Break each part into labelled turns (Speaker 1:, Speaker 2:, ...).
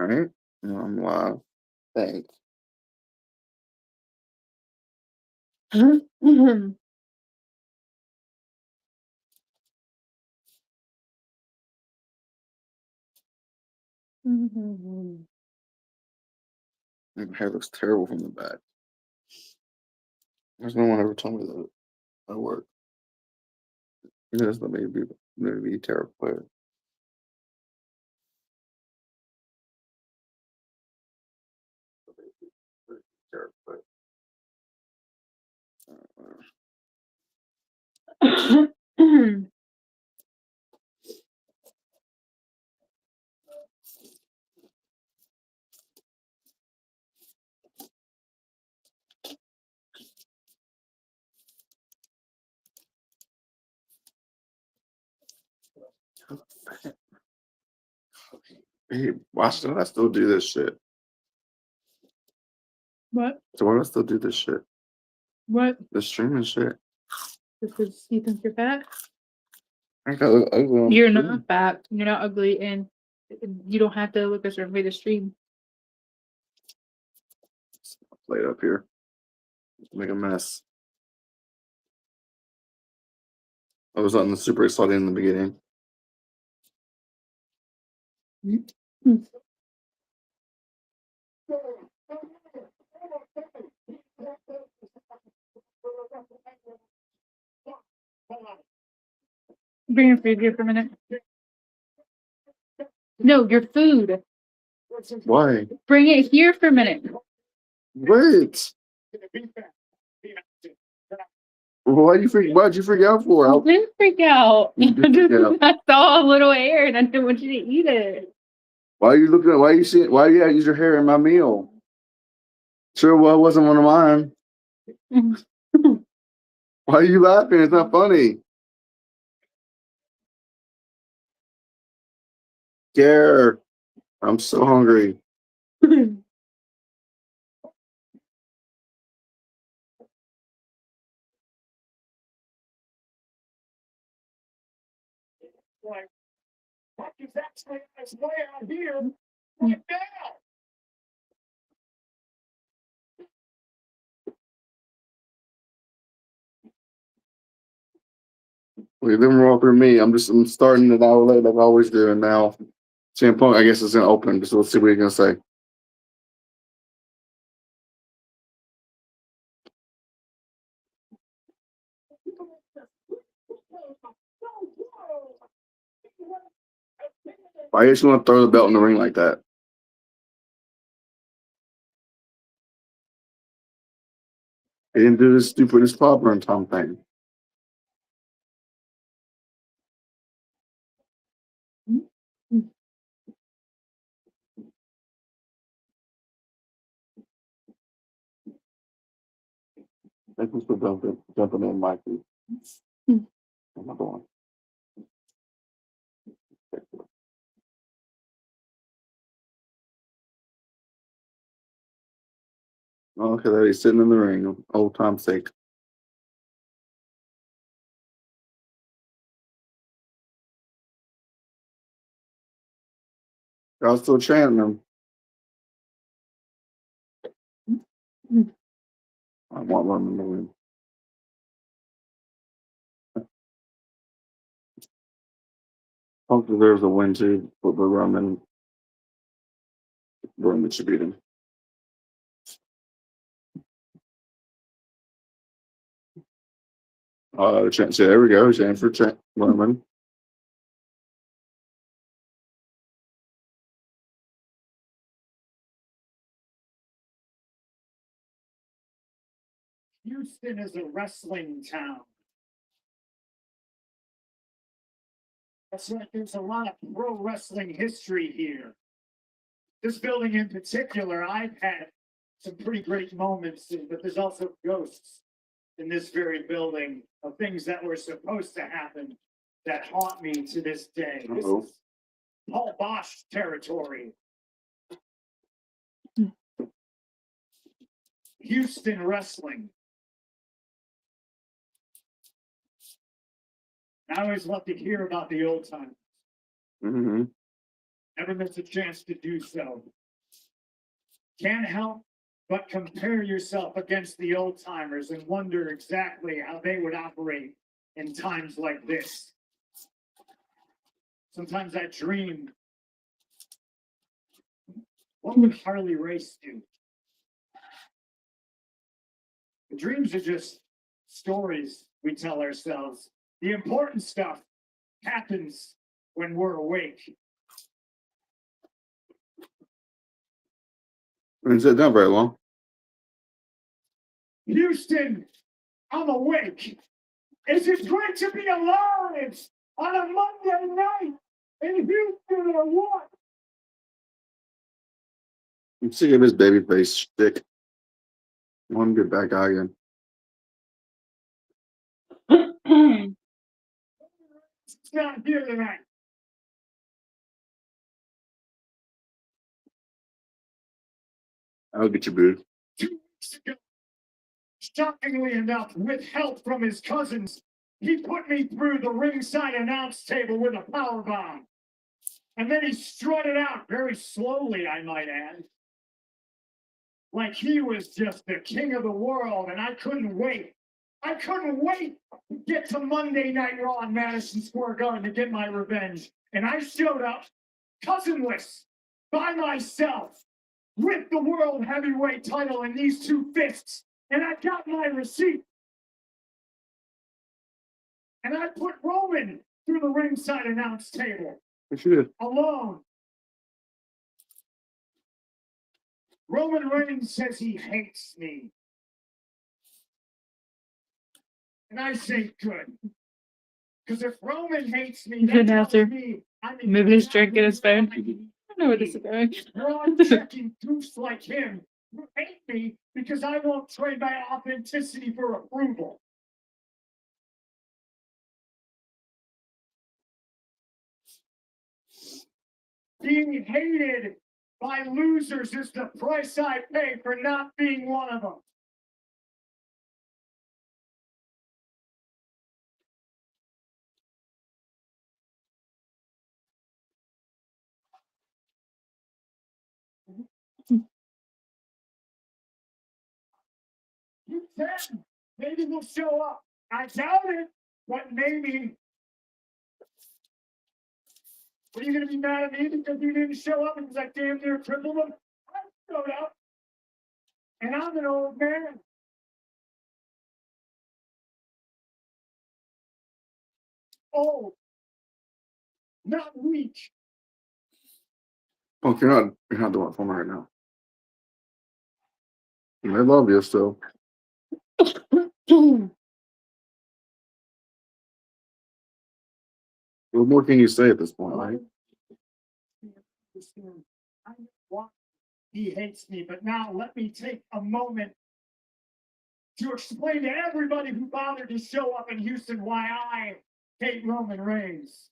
Speaker 1: All right. I'm live. Thanks. My hair looks terrible from the back. There's no one ever told me that I work. That's not maybe terrible player. Terrible player. Hey, why should I still do this shit?
Speaker 2: What?
Speaker 1: So why do I still do this shit?
Speaker 2: What?
Speaker 1: The streaming shit.
Speaker 2: Because you think you're fat?
Speaker 1: I gotta look ugly on
Speaker 2: You're
Speaker 1: the
Speaker 2: not fat. You're not ugly, and you don't have to look a certain way to stream.
Speaker 1: plate up here. Make a mess. I was on the super excited in the beginning.
Speaker 2: Bring your food here for a minute. No, your food.
Speaker 1: Why?
Speaker 2: Bring it here for a minute.
Speaker 1: Wait. Why'd you freak out for?
Speaker 2: I didn't freak out.
Speaker 1: You did freak out.
Speaker 2: I saw a little hair and I didn't want you to eat it.
Speaker 1: Why are you looking at? Why you see? Why you gotta use your hair in my meal? Sure, well, it wasn't one of mine. Why are you laughing? It's not funny. Care. I'm so hungry.
Speaker 3: What is that guy's way out here right now?
Speaker 1: Well, then roll through me. I'm starting an hour late like I always do, and now CM Punk, I guess, is gonna open. So let's see what he's gonna say. Why you just want to throw the belt in the ring like that? He didn't do this stupidest popper and Tom thing. Thank you for jumping in, Mikey. Another one. Okay, there he's sitting in the ring, old time's sake. I was still chanting him. I want one in the win. Punk deserves a win too, but Roman should beat him. Chance. Yeah, there we go. Chance for Roman.
Speaker 3: Houston is a wrestling town. That's right, there's a lot of pro wrestling history here. This building in particular, I've had some pretty great moments in, but there's also ghosts in this very building of things that were supposed to happen that haunt me to this day. This is Paul Bosch territory. Houston wrestling. I always love to hear about the old times.
Speaker 1: Mm-hmm.
Speaker 3: Never miss a chance to do so. Can't help but compare yourself against the old timers and wonder exactly how they would operate in times like this. Sometimes I dream, what would Harley Race do? The dreams are just stories we tell ourselves. The important stuff happens when we're awake.
Speaker 1: I didn't sit down very long.
Speaker 3: Houston, I'm awake. Is it great to be alive on a Monday night in Houston or what?
Speaker 1: I'm sick of his baby face shtick. One good bad guy again.
Speaker 3: It's not here tonight.
Speaker 1: I'll get you booed.
Speaker 3: 2 weeks ago, shockingly enough, with help from his cousins, he put me through the ringside announce table with a power bomb. And then he strutted out very slowly, I might add. Like he was just the king of the world, and I couldn't wait. I couldn't wait to get to Monday Night Raw in Madison Square Garden to get my revenge. And I showed up, cousinless, by myself, with the world heavyweight title in these 2 fists. And I got my receipt. And I put Roman through the ringside announce table,
Speaker 1: Yes, you did.
Speaker 3: alone. Roman Reigns says he hates me. And I say good. Because if Roman hates me, that
Speaker 2: Announcer.
Speaker 3: tells me I'm
Speaker 2: Moving his drink in his phone.
Speaker 3: exactly
Speaker 2: I don't know where this is going.
Speaker 3: broad-checking goofs like him who hate me because I won't trade my authenticity for approval. Being hated by losers is the price I pay for not being one of them. You can. Maybe he'll show up. I doubt it, but maybe. What are you going to be mad at me because you didn't show up because I damn near crippled him? I showed up. And I'm an old man. Old. Not weak.
Speaker 1: Oh, you're not doing it for me right now. I love you still. What more can you say at this point, right?
Speaker 3: I know why he hates me, but now let me take a moment to explain to everybody who bothered to show up in Houston why I hate Roman Reigns.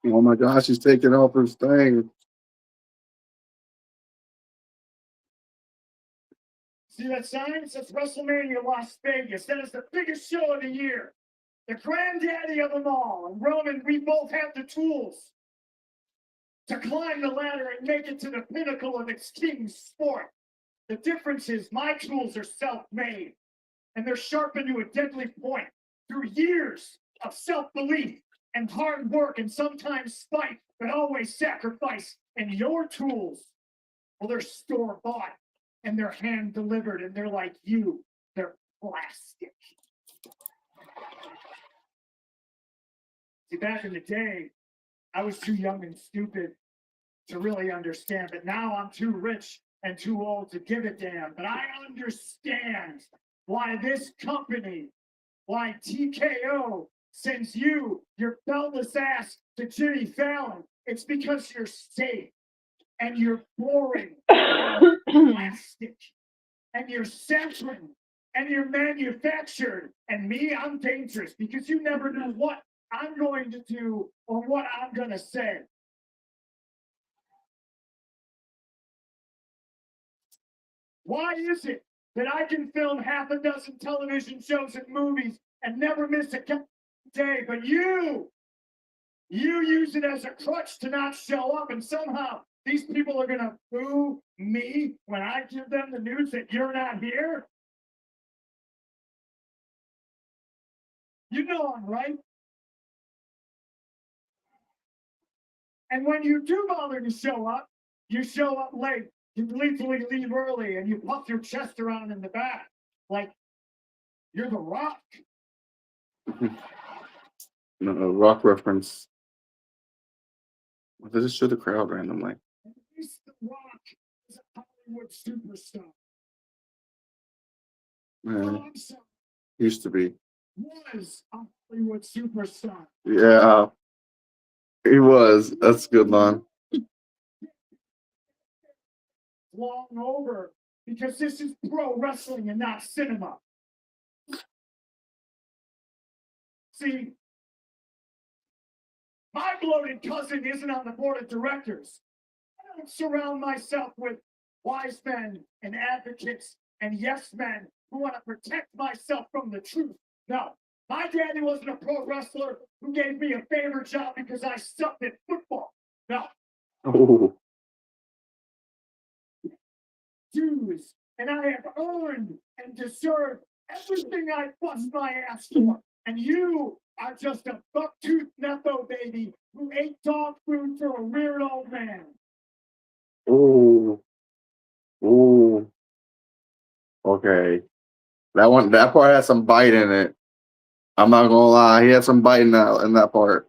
Speaker 1: Oh my gosh, he's taking off his thing.
Speaker 3: See that sign? It says WrestleMania Las Vegas. That is the biggest show of the year. The granddaddy of them all. And Roman, we both have the tools to climb the ladder and make it to the pinnacle of its king sport. The difference is my tools are self-made and they're sharpened to a deadly point through years of self-belief and hard work and sometimes spite, but always sacrifice. And your tools, well, they're store-bought and they're hand-delivered and they're like you, they're plastic. See, back in the day, I was too young and stupid to really understand, but now I'm too rich and too old to give a damn. But I understand why this company, why TKO sends you, your beltless ass, to Jimmy Fallon. It's because you're safe and you're boring, plastic, and you're saccharine and you're manufactured. And me, I'm dangerous because you never know what I'm going to do or what I'm going to say. Why is it that I can film half a dozen television shows and movies and never miss a day, but you use it as a crutch to not show up, and somehow these people are gonna boo me when I give them the news that you're not here? You know I'm right. And when you do bother to show up, you show up late. You gleefully leave early and you puff your chest around in the back like you're the Rock.
Speaker 1: No, rock reference. They just show the crowd randomly.
Speaker 3: At least the Rock is a Hollywood superstar.
Speaker 1: Man,
Speaker 3: Oh, I'm sorry,
Speaker 1: used to be.
Speaker 3: was a Hollywood superstar.
Speaker 1: Yeah, he was. That's a good line.
Speaker 3: Long over because this is pro wrestling and not cinema. See, my bloated cousin isn't on the board of directors. I don't surround myself with wise men and advocates and yes men who want to protect myself from the truth. No, my daddy wasn't a pro wrestler who gave me a favor job because I sucked at football. No,
Speaker 1: Oh,
Speaker 3: dues, and I have earned and deserved everything I bust my ass for. And you are just a buck-toothed Nepo baby who ate dog food for a weird old man.
Speaker 1: oh, oh. Okay, that part had some bite in it. I'm not gonna lie, he had some bite in that part.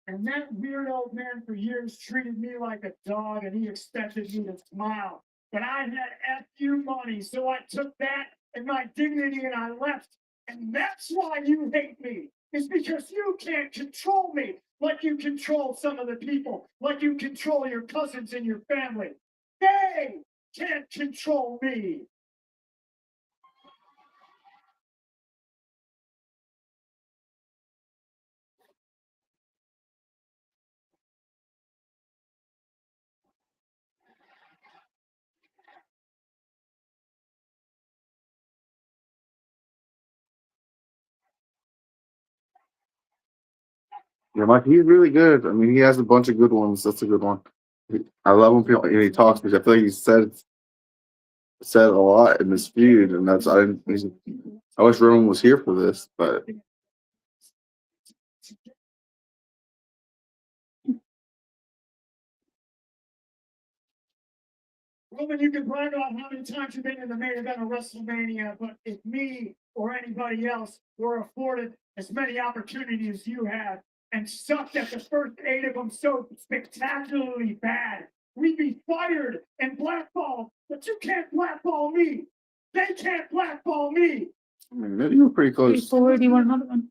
Speaker 3: And that weird old man for years treated me like a dog and he expected me to smile. But I had FU money, so I took that and my dignity and I left. And that's why you hate me. It's because you can't control me like you control some of the people, like you control your cousins and your family. They can't control me.
Speaker 1: Yeah, Mike, he's really good. I mean, he has a bunch of good ones. That's a good one. I love when he talks because I feel like he said a lot in this feud, and that's I wish Roman was here for this, but
Speaker 3: Roman, you can brag about how many times you've been in the main event of WrestleMania, but if me or anybody else were afforded as many opportunities as you had and sucked at the first 8 of them so spectacularly bad, we'd be fired and blackballed, but you can't blackball me. They can't blackball me.
Speaker 1: I mean, maybe you were pretty close.
Speaker 2: Before, do you want another one?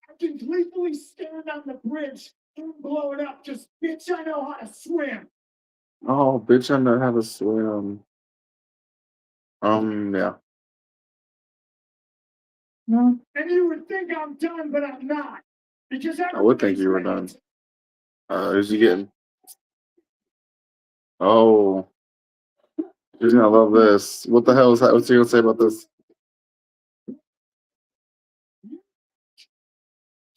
Speaker 3: I can gleefully stand on the bridge and blow it up. Just bitch, I know how to swim.
Speaker 1: Oh, bitch, I know how to swim. Yeah.
Speaker 2: No.
Speaker 3: And you would think I'm done, but I'm not. Because
Speaker 1: I would think you were done. Who's he getting? Oh, he's gonna love this. What the hell is that? What's he gonna say about this?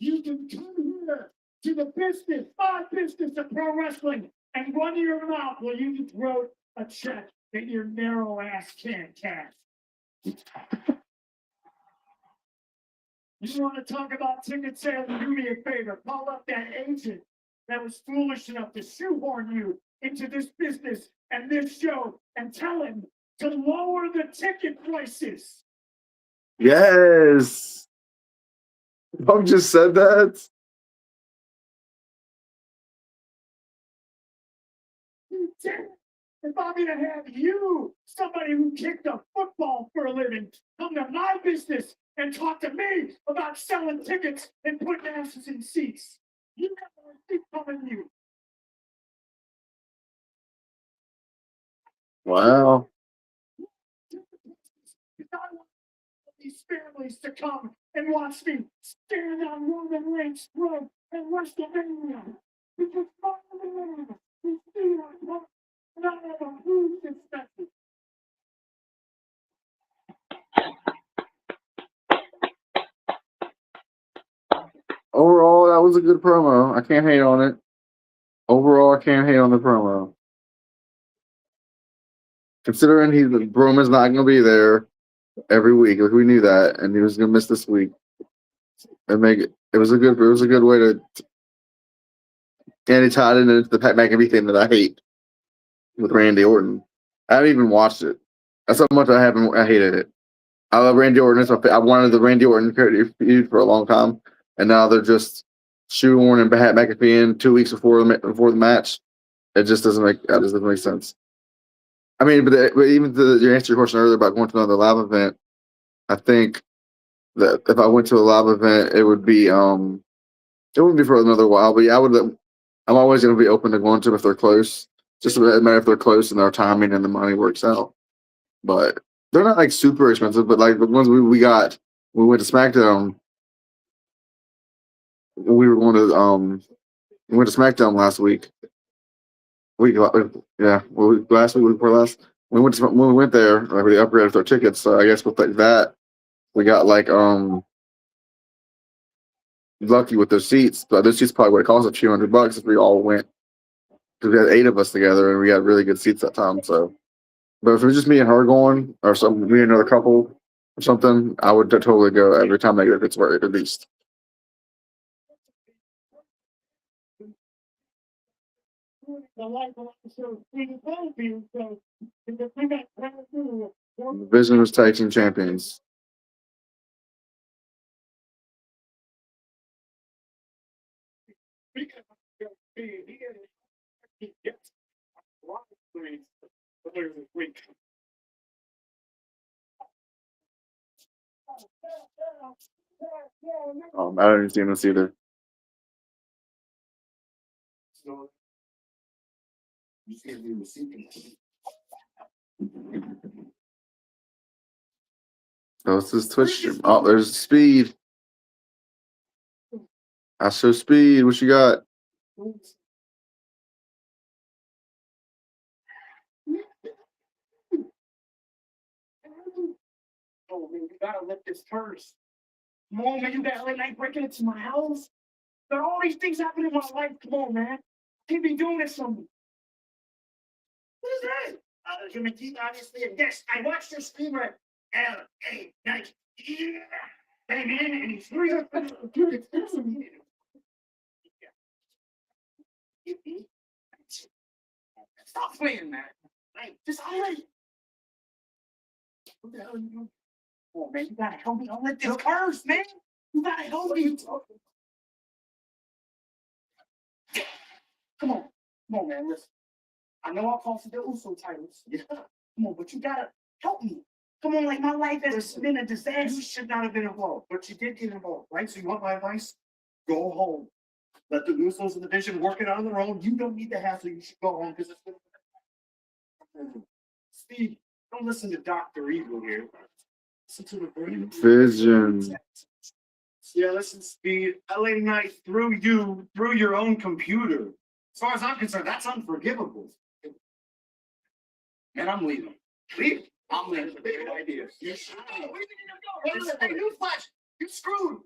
Speaker 3: You can come here to the business, my business of pro wrestling, and run your mouth while you just wrote a check that your narrow ass can't cash. You want to talk about ticket sales? Do me a favor. Call up that agent that was foolish enough to shoehorn you into this business and this show and tell him to lower the ticket prices.
Speaker 1: Yes. Punk just said that.
Speaker 3: If I'm gonna have you, somebody who kicked a football for a living, come to my business and talk to me about selling tickets and putting asses in seats, you never keep coming to you.
Speaker 1: Wow.
Speaker 3: Because I want these families to come and watch me stand on Roman Reigns' throne and WrestleMania. Because finally, we see not a who's expected.
Speaker 1: Overall, that was a good promo. I can't hate on it. Overall, I can't hate on the promo. Considering Roman's not going to be there every week, like we knew that, and he was going to miss this week. It was a good way to. And it tied into the Pat McAfee thing that I hate with Randy Orton. I haven't even watched it. That's how much I hated it. I love Randy Orton. I wanted the Randy Orton feud for a long time, and now they're just shoehorning Pat McAfee in 2 weeks before the match. It just doesn't make sense. I mean, but even to answer your question earlier about going to another live event, I think that if I went to a live event, it wouldn't be for another while. But yeah, I'm always going to be open to going to them if they're close. Just a matter if they're close and their timing and the money works out. But they're not like super expensive. But like the ones we went to SmackDown. We went to SmackDown last week. Last week before last. When we went there, like, we upgraded our tickets. So I guess with like that, we got like lucky with those seats. But those seats probably would have cost a few $100 if we all went. Because we had 8 of us together and we had really good seats that time. So, but if it was just me and her going, or me and another couple or something, I would totally go every time they get it's worth at least. Division was tag team champions. I don't even see this either. Oh, it's this Twitch stream. Oh, there's Speed. I show Speed. What you got?
Speaker 3: Oh man, you gotta lift this purse. Come on, man, you gotta late night breaking into my house. There are all these things happening in my life. Come on, man. Can't be doing this on me. What is that? Human teeth, obviously, and yes, I watched your streamer. L.A. Night. Yeah. Came in and he's real. Stop playing, man. Like, just hurry. What the hell are you doing? Oh, man, you gotta help me. Don't let this curse, man. You gotta help me. Come on, man, listen. I know I'll cost the Uso titles. Yeah. Come on, but you gotta help me. Come on, like my life has been a disaster. You should not have been involved, but you did get involved, right? So you want my advice? Go home. Let the Usos in the division work it out on their own. You don't need the hassle. You should go home because it's been. Steve, don't listen to Dr. Evil here. Listen to the brain.
Speaker 1: Vision.
Speaker 3: Yeah, listen, Speed. LA Knight through your own computer. As far as I'm concerned, that's unforgivable. Man, I'm leaving. Leave. I'm leaving. Big ideas. You newsflash. You screwed.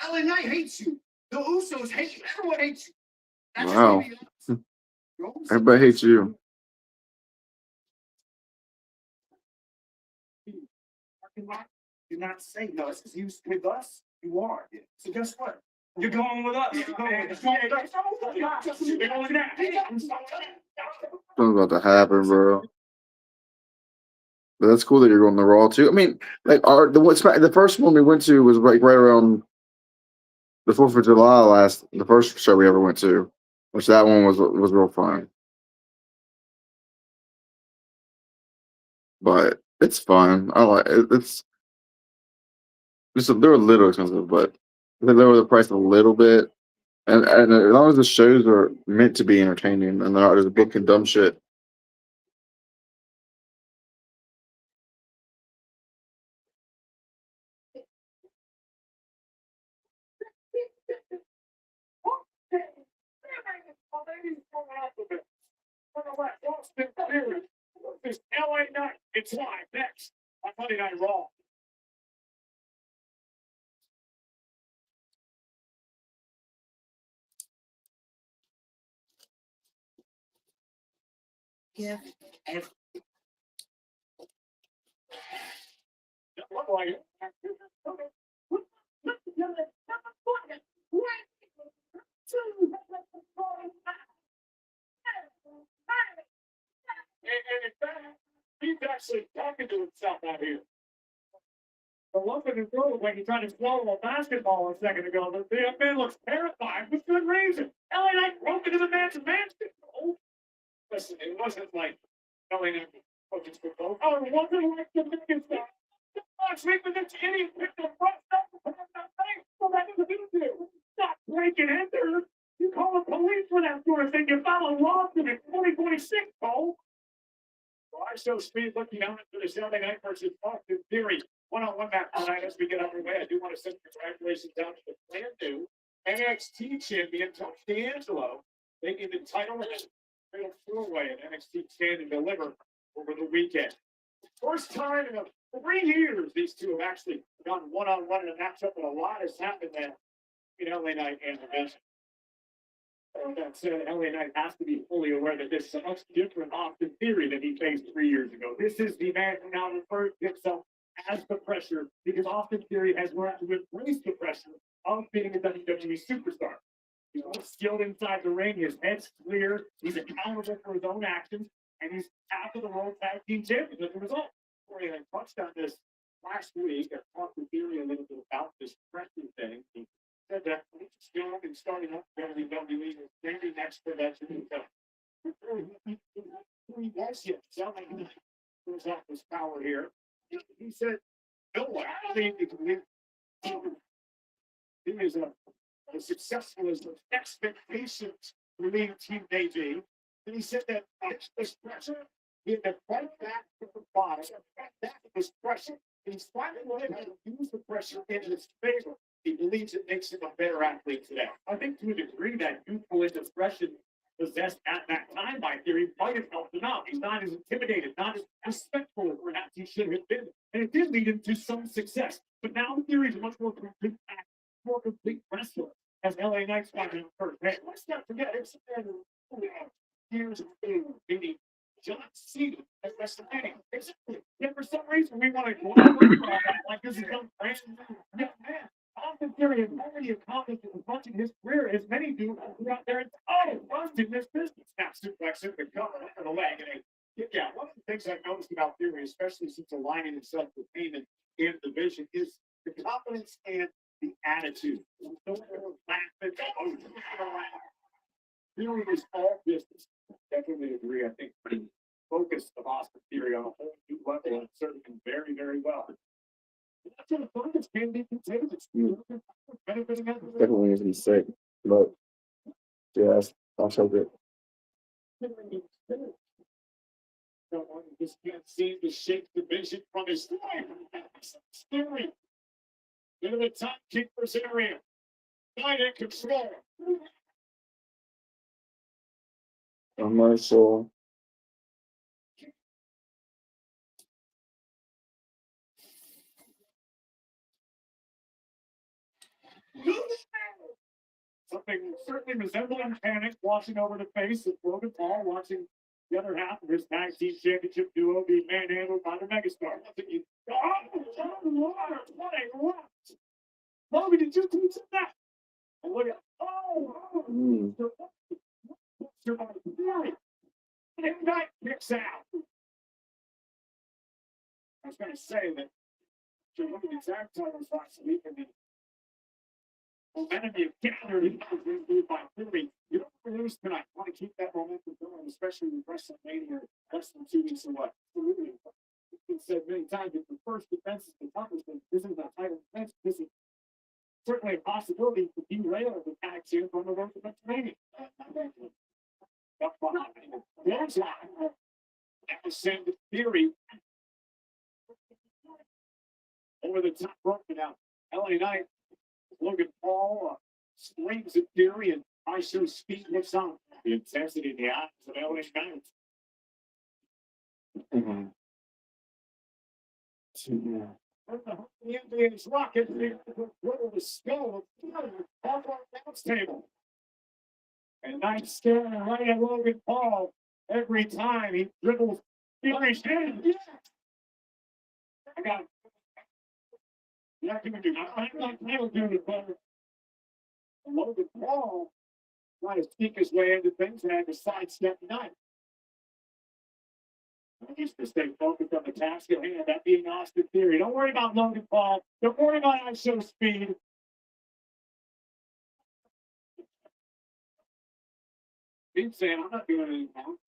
Speaker 3: LA Knight hates you. The Usos hate you. Everyone hates you. That's
Speaker 1: Wow. Everybody hates you.
Speaker 3: You're not saying no. It's because you with us. You are. So guess what? You're going with us. You're going with us.
Speaker 1: Something's about to happen, bro. But that's cool that you're going to Raw too. I mean, like the first one we went to was like right around the 4th of July the first show we ever went to, which that one was real fun. But it's fun. I like it. They're a little expensive, but they lower the price a little bit. And as long as the shows are meant to be entertaining and they're not just booking dumb shit.
Speaker 3: ladies from Alphabet. On the left, Austin Theory. This LA Knight. It's live next on Monday Night Raw.
Speaker 2: Yeah.
Speaker 3: Look like it. And in fact, he's actually talking to himself out here. The look in his throat like he tried to swallow a basketball a second ago. The man looks terrified with good reason. LA Knight broke into the man's mansion. Oh, listen, it wasn't like LA Knight focused for both. Oh, it wasn't like the biggest stuff. Watch me with this idiot picked the front stuff and put that thing. Well, that doesn't do. Not break and enter. You call the police for that sort of thing. You file a lawsuit in 2026, Cole. Well, I show speed looking out for the Saturday Night versus Austin Theory. One-on-one match tonight as we get underway. I do want to send congratulations down to the brand new NXT champion, Tony D'Angelo, making the title and fatal four-way at NXT Stand and Deliver over the weekend. First time in 3 years, these two have actually gone one-on-one in a matchup, and a lot has happened there in LA Knight and the Vision. That said, LA Knight has to be fully aware that this is a much different Austin Theory than he faced 3 years ago. This is the man who now refers to himself as the pressure, because Austin Theory has learned to embrace the pressure of being a WWE superstar. He's skilled inside the ring, his head's clear, he's accountable for his own actions, and he's after the World Tag Team Champions as a result. Corey had touched on this last week. I talked to Theory a little bit about this pressure thing. He said that he's young and starting up WWE is standing next to that. He was yet selling his off his power here. He said, no, I think he is as successful as the expectations remain team may be. And he said that this pressure, he had to fight back to the bottom, fight back to this pressure, and he's finally learning how to use the pressure in his favor. He believes it makes him a better athlete today. I think to a degree that youthful indiscretion possessed at that time by Theory might have helped him out. He's not as intimidated, not as respectful as perhaps he should have been. And it did lead him to some success. But now Theory is a much more complete wrestler as LA Knight's fighting first. Hey, let's not forget, it's years of beating John Cena at WrestleMania. And for some reason, we want to go like this is some brand new young man. Austin Theory has already accomplished as much in his career as many do throughout their entire run in this business. Now, suplex him to cover over the leg and a kick out. One of the things I've noticed about Theory, especially since aligning himself with Heyman in the Vision, is the confidence and the attitude. Don't laugh and Theory is all business. Definitely agree. I think pretty focused of Austin Theory on a whole new level and serving him very, very well. That's what the focus can be contagious.
Speaker 1: Definitely is he's sick, but yeah, I'll show it.
Speaker 3: Someone just can't seem to shake the Vision from his life. Theory. Into the top keepers area. Night in control.
Speaker 1: Commercial.
Speaker 3: Something certainly resembling panic washing over the face of Logan Paul, watching the other half of his tag team championship duo be manhandled by the megastar. What a lot! Logan, did you teach that? And look at and Knight kicks out. I was going to say that if you look at these advertisers last week and the momentum you've gathered in by Theory, you don't lose tonight. You want to keep that momentum going, especially with WrestleMania less than 2 weeks away. It's been said many times that the first defense is the toughest, and this isn't a title defense. This is certainly a possibility to derail the tag team from the road to WrestleMania. That was sent to Theory over the top rope now. LA Knight, Logan Paul screams at Theory, and I show speed looks on. The intensity in the eyes of LA Knight.
Speaker 1: Mhm. Yeah.
Speaker 3: The Indians rocket the skull off our bounce table. And Knight staring right at Logan Paul every time he dribbles. His hand. Yeah. I got it. Yeah, I'm not doing it better. Logan Paul trying to sneak his way into things and had to sidestep Knight. He needs to stay focused on the task at hand, that being Austin Theory. Don't worry about Logan Paul. Don't worry about ISO speed. He's saying, I'm not doing anything wrong.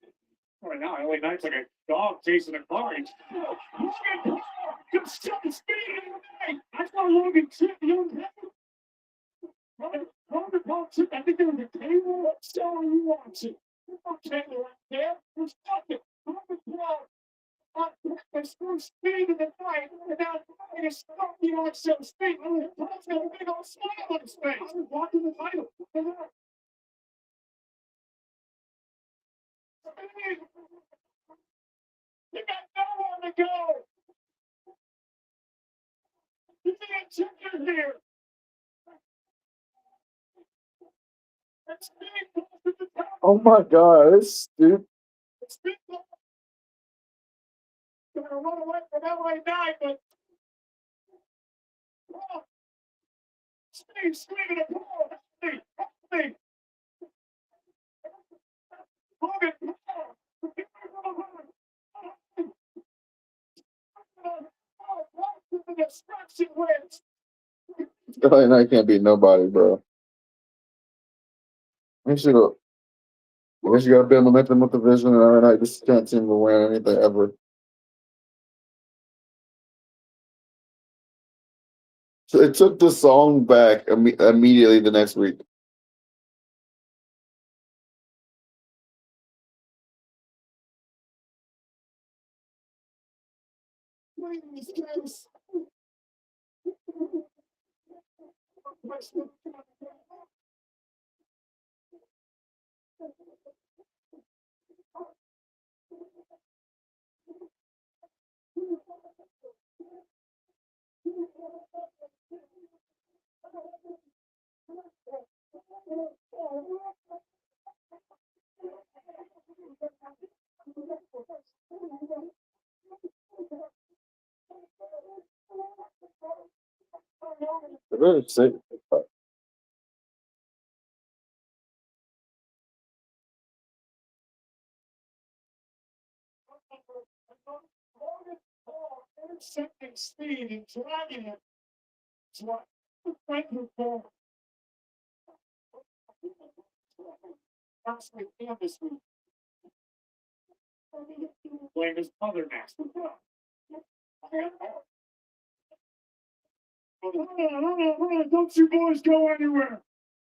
Speaker 3: Right now, LA Knight's like a dog chasing a car. Logan Paul can still speed in the night. That's why Logan tripped young Logan Paul tripped. I think there was a table. So you want it. There's no table right there. There's nothing. Logan Paul. There's full speed in the night, and now it's not the ISO speed. Logan Paul's got a big old smile on his face. I was watching the title. You got nowhere to go. You can't check in here. It's big close to the top.
Speaker 1: Oh my god, it's stupid.
Speaker 3: It's big close. Gonna run away from LA Knight, but oh, Steve screaming at Paul. Help me. Logan Paul. The destruction wins.
Speaker 1: LA Knight can't beat nobody, bro. You should have. I guess you got a bit of momentum with the vision, and LA Knight just can't seem to win anything ever. So it took the song back immediately the next week.
Speaker 3: Please, guys.
Speaker 1: They're really sick.
Speaker 3: Intercepting speed and dragging it. It's what Franklin Paul. Last week and this week. Blame his mother next. Don't you boys go anywhere.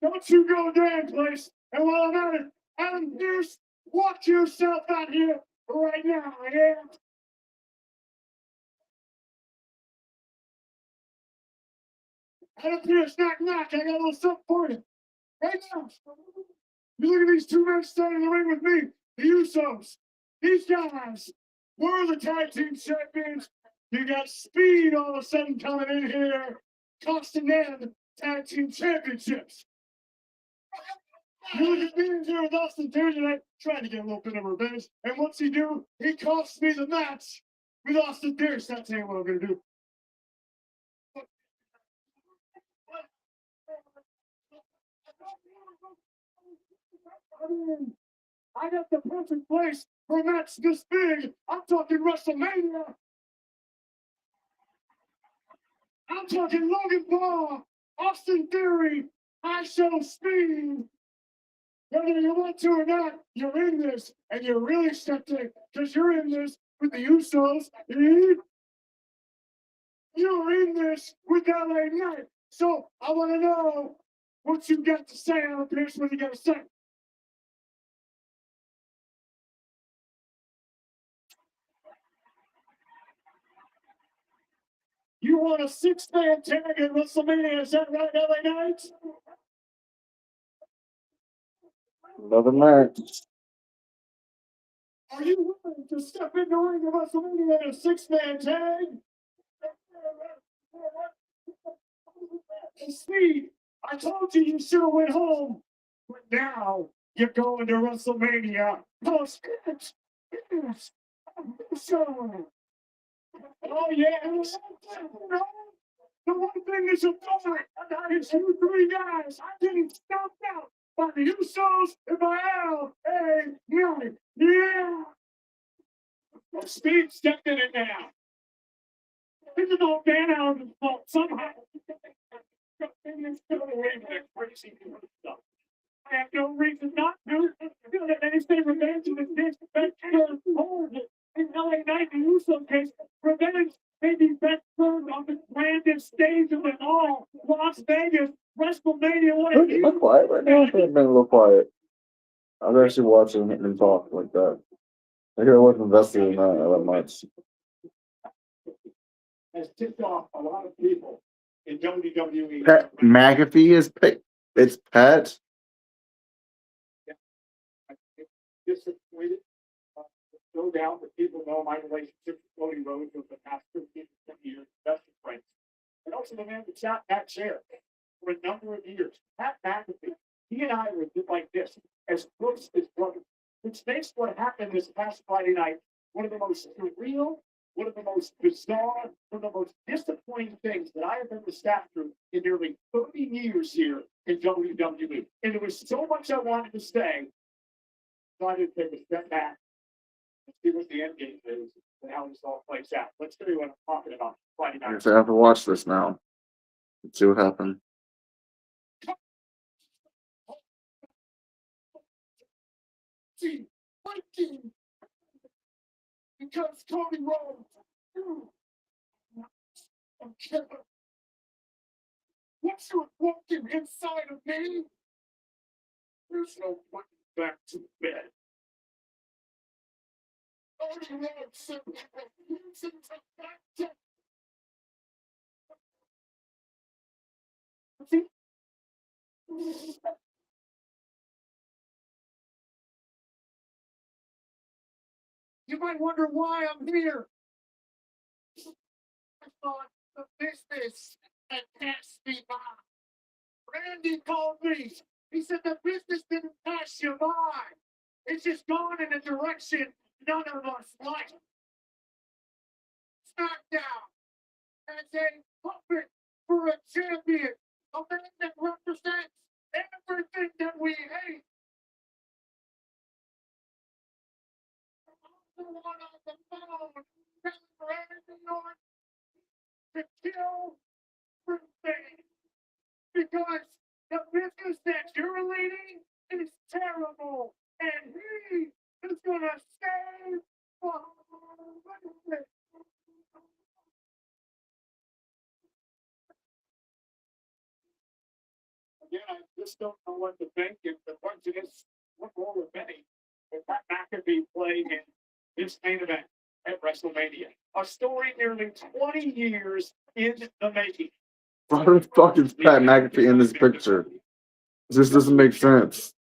Speaker 3: Don't you go damn place. And while I'm at it, Adam Pierce, watch yourself out here right now, yeah? Adam Pierce, knock, knock. I got a little something for you. Right now. You look at these two men standing in the ring with me, the Usos. These guys were the tag team champions. You got Speed all of a sudden coming in here, costing them tag team championships. You look at me in here with Austin Theory tonight, trying to get a little bit of revenge. And what's he do? He costs me the match with Austin Theory. That's ain't what I'm gonna do. I got the perfect place for a match this big. I'm talking WrestleMania. I'm talking Logan Paul, Austin Theory, ISO Speed. Whether you want to or not, you're in this, and you're really stepped in because you're in this with the Usos. You're in this with LA Knight. So I want to know what you got to say on this. What you got to say? You want a 6-man tag at WrestleMania? Is that right, LA Knight?
Speaker 1: Another match.
Speaker 3: Are you willing to step in the ring of WrestleMania in a six-man tag? Hey, Steve, I told you you should have went home, but now you're going to WrestleMania. Oh yes. The one thing is a fact about is you three guys. I getting stomped out by the Usos and by L.A. Knight. Yeah. Steve stepped in it now. This is all Dan Allen's fault somehow. Crazy stuff. I have no reason not to. They say revenge is best served cold. In LA Knight, the Uso case, revenge may be best served on the grandest stage of them all, Las Vegas, WrestleMania. What a
Speaker 1: Look quiet right now. I've been a little quiet. I was actually watching him talk like that. I hear I wasn't invested in that much.
Speaker 3: has tipped off a lot of people in WWE.
Speaker 1: Pat McAfee is it's Pat.
Speaker 3: Disappointed. No doubt that people know my relationship with Cody Rhodes over the past 15 to 20 years, best of friends. And also the man that sat in that chair for a number of years. Pat McAfee, he and I were like this, as close as brothers, which makes what happened this past Friday night one of the most surreal, one of the most bizarre, one of the most disappointing things that I have ever sat through in nearly 30 years here in WWE. And there was so much I wanted to say, so I didn't take a step back and see what the end game is and how this all plays out. Let's tell you what I'm talking about Friday
Speaker 1: I
Speaker 3: night.
Speaker 1: guess I have to watch this now. Let's see what happened.
Speaker 3: See, fighting because Cody Rhodes. Once you're walking inside of me, there's no going back to bed. Cody Rhodes simply refuses to back to. You might wonder why I'm here. I thought the business had passed me by. Randy called me. He said the business didn't pass you by. It's just gone in a direction none of us like. SmackDown as a puppet for a champion, a man that represents everything that we hate. I'm the one on the phone telling Randy Orton to kill everything because the business that you're leading is terrible, and he is gonna save the whole business. Again, I just don't know what to think. If the question is, what role, if any, will Pat McAfee play in this main event at WrestleMania? A story nearly 20 years in the making.
Speaker 1: Why the fuck is Pat McAfee in this picture? This doesn't make sense.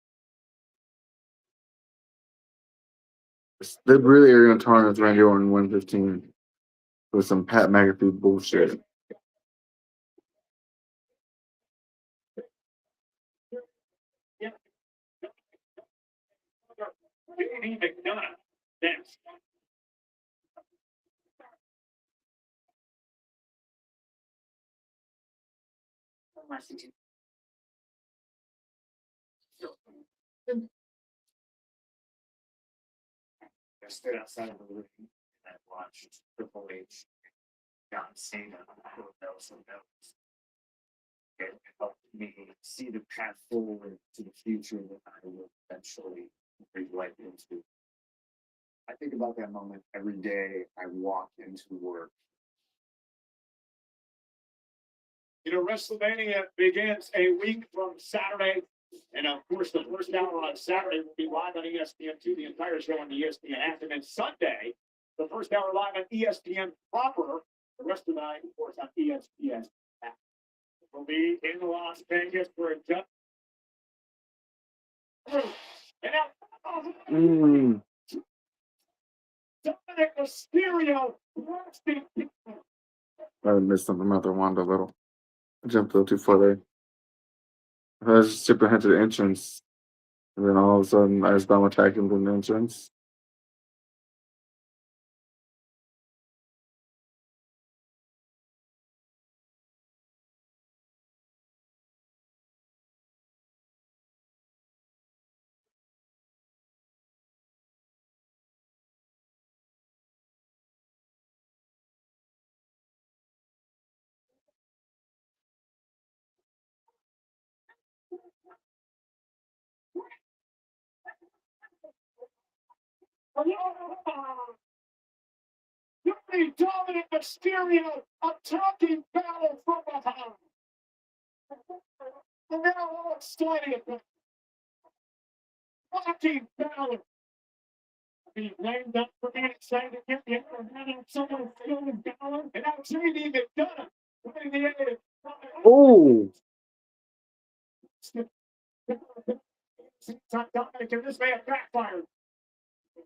Speaker 1: They really are gonna tarnish Randy Orton 115 with some Pat McAfee bullshit.
Speaker 3: Danny McDonough next. I stood outside of the ring and I watched Triple H, John Cena, Nelson Mills. It helped me see the path forward to the future that I will eventually bring life into. I think about that moment every day I walk into work. You know, WrestleMania begins a week from Saturday. And of course, the first hour on Saturday will be live on ESPN2, the entire show on the ESPN app. And then Sunday, the first hour live on ESPN proper. The rest of the night, of course, on ESPN app. We'll be in Las Vegas for a And now,
Speaker 1: Mm.
Speaker 3: Dominic Mysterio.
Speaker 1: I missed something about the Wanda a little. I jumped a little too far there. I was just skipping ahead to the entrance. And then all of a sudden, I just saw him attacking from the entrance.
Speaker 3: You need Dominic Mysterio, a talking battle from behind. And now all excited. Talking battle. Be named up for being excited to get the upper hand on someone feeling down. And now JD McDonough winning the end.
Speaker 1: Oh!
Speaker 3: Dominic, and this may have backfired.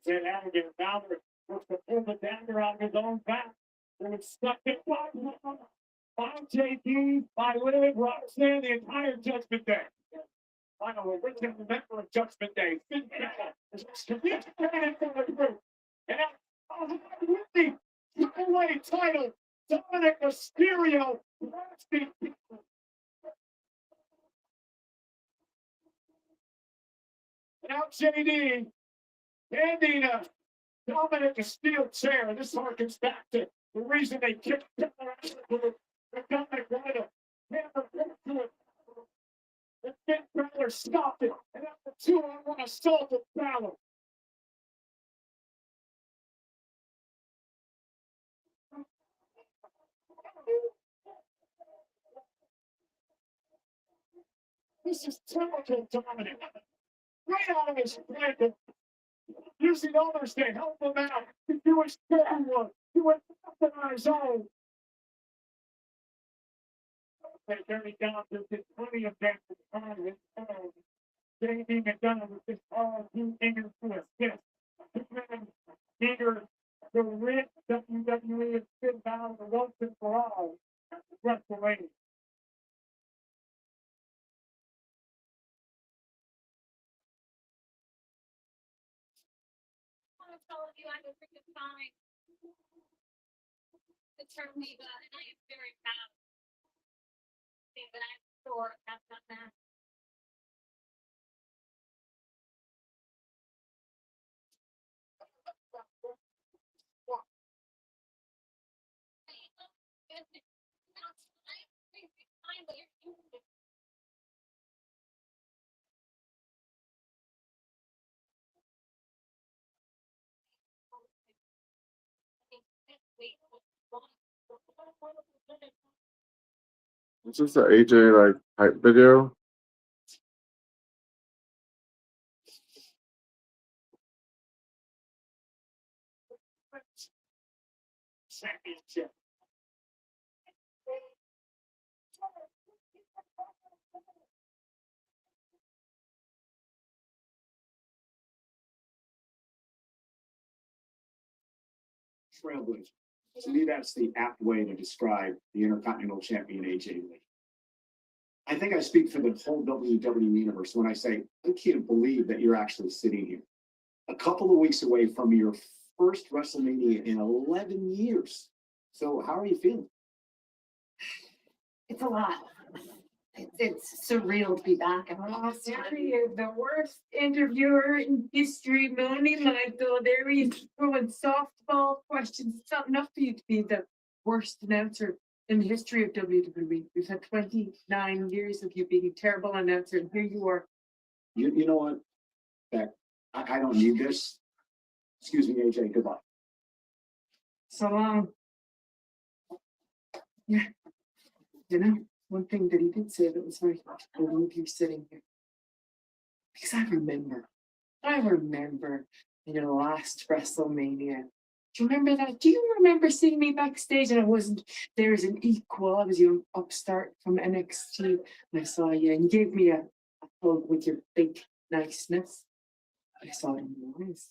Speaker 3: Said Alligator Fowler was to pull the dagger out of his own back. And it's stuck it by JD, by Liv, Roxanne, the entire Judgment Day. Finally, we're going to remember of Judgment Day. Finn Balor is committed for the group. And now, with the heavyweight title, Dominic Mysterio. Now JD handing Dominic a steel chair. This harkens back to the reason they kicked Balor out of the group. Dominic wanted to hammer into it. And Finn Balor stopped it. And after 2-on-1 assault of Balor. This is typical Dominic. Right out of his blanket. Using others to help him out. To do his work. He went nothing on his own. They carried down to his plenty of damage on his own. JD McDonough with this all too eager to assist. This man eager to rid WWE and Finn Balor once and for all at WrestleMania.
Speaker 4: I want to tell you I was freaking fine. It's hurt me, but and I am very proud. But I'm sure that's not that.
Speaker 1: Is this the AJ like hype video?
Speaker 3: Championship. Trailblazer. To me, that's the apt way to describe the Intercontinental Champion AJ Lee. I think I speak for the whole WWE universe when I say I can't believe that you're actually sitting here, a couple of weeks away from your first WrestleMania in 11 years. So, how are you feeling?
Speaker 5: It's a lot. It's surreal to be back.
Speaker 6: Oh, Terry is the worst interviewer in history. Moaning like there he's throwing softball questions. It's not enough for you to be the worst announcer in the history of WWE. We've had 29 years of you being a terrible announcer, and here you are.
Speaker 3: You know what, Beck? I don't need this. Excuse me, AJ. Goodbye.
Speaker 6: So long. Yeah. You know, one thing that he did say that was very I love you sitting here. Because I remember your last WrestleMania. Do you remember that? Do you remember seeing me backstage and I wasn't there as an equal? I was your upstart from NXT and I saw you and you gave me a hug with your big niceness. I saw it in your eyes.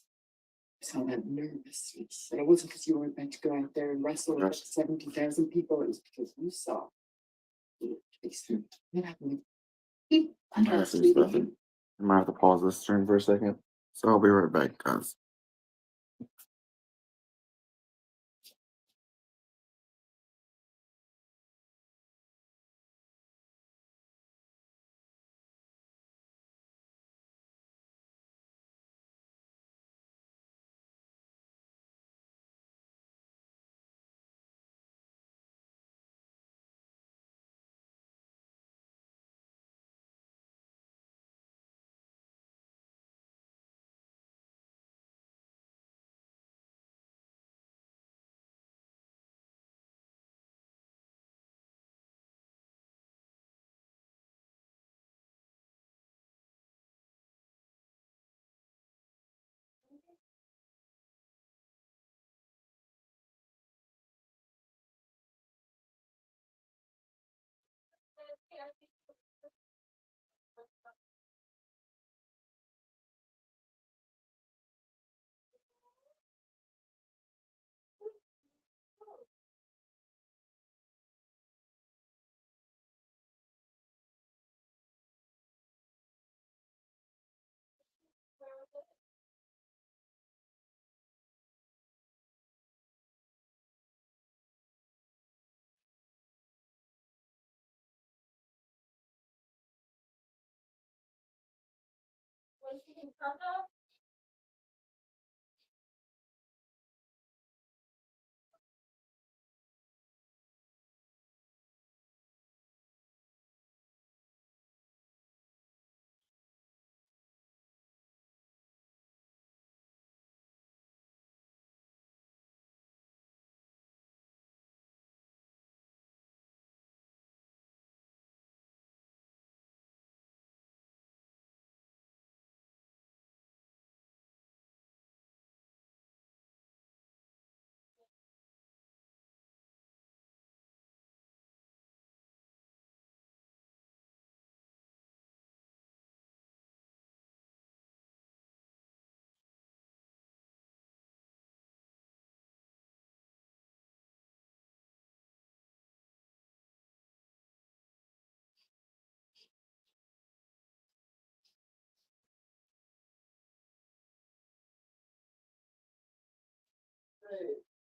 Speaker 6: I saw that nervousness. And it wasn't because you were meant to go out there and wrestle with
Speaker 1: Yes.
Speaker 6: 70,000 people. It was because you saw. What happened?
Speaker 5: Keep
Speaker 1: I have to do stuff. I might have to pause this stream for a second. So I'll be right back, guys.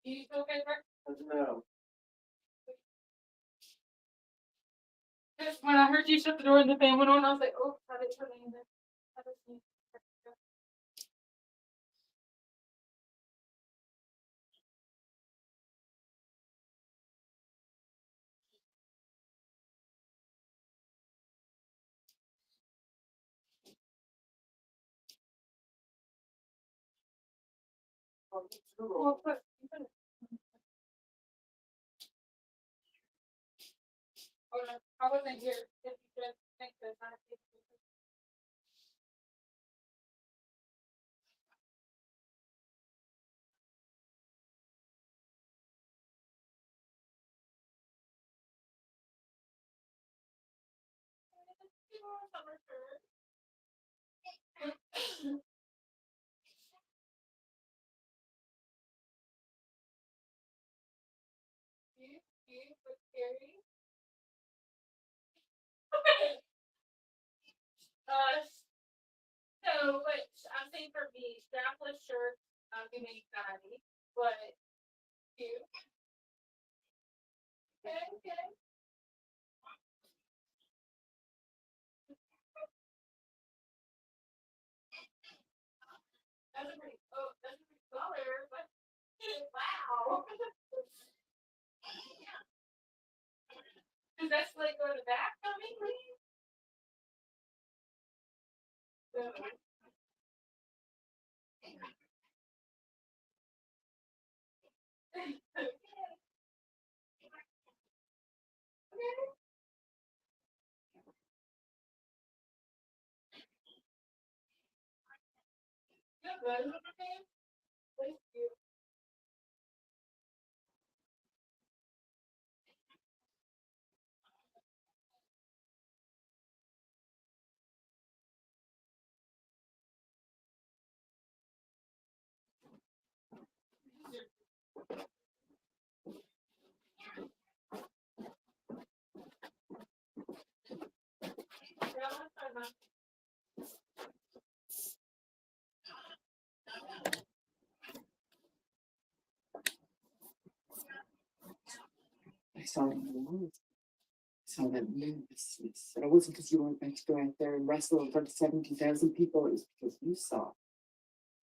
Speaker 2: You okay, Rick?
Speaker 1: No.
Speaker 2: Just when I heard you shut the door and the fan went on, I was like, oh, how did it turn in there? How does it- Well, put it- Oh, no, I wasn't here. If you just think that I think this is- Summer shirt. You with Carrie. So, what I'm saying for me, strapless shirts, give me anxiety, but you. Okay, okay. That's a pretty, oh, that's a pretty color, but wow. Does that like go to the back of me, please? Okay. Yeah, but okay. Thank you.
Speaker 7: I saw it in the news. Saw that news. It wasn't because you weren't meant to go out there and wrestle in front of 70,000 people. It was because you saw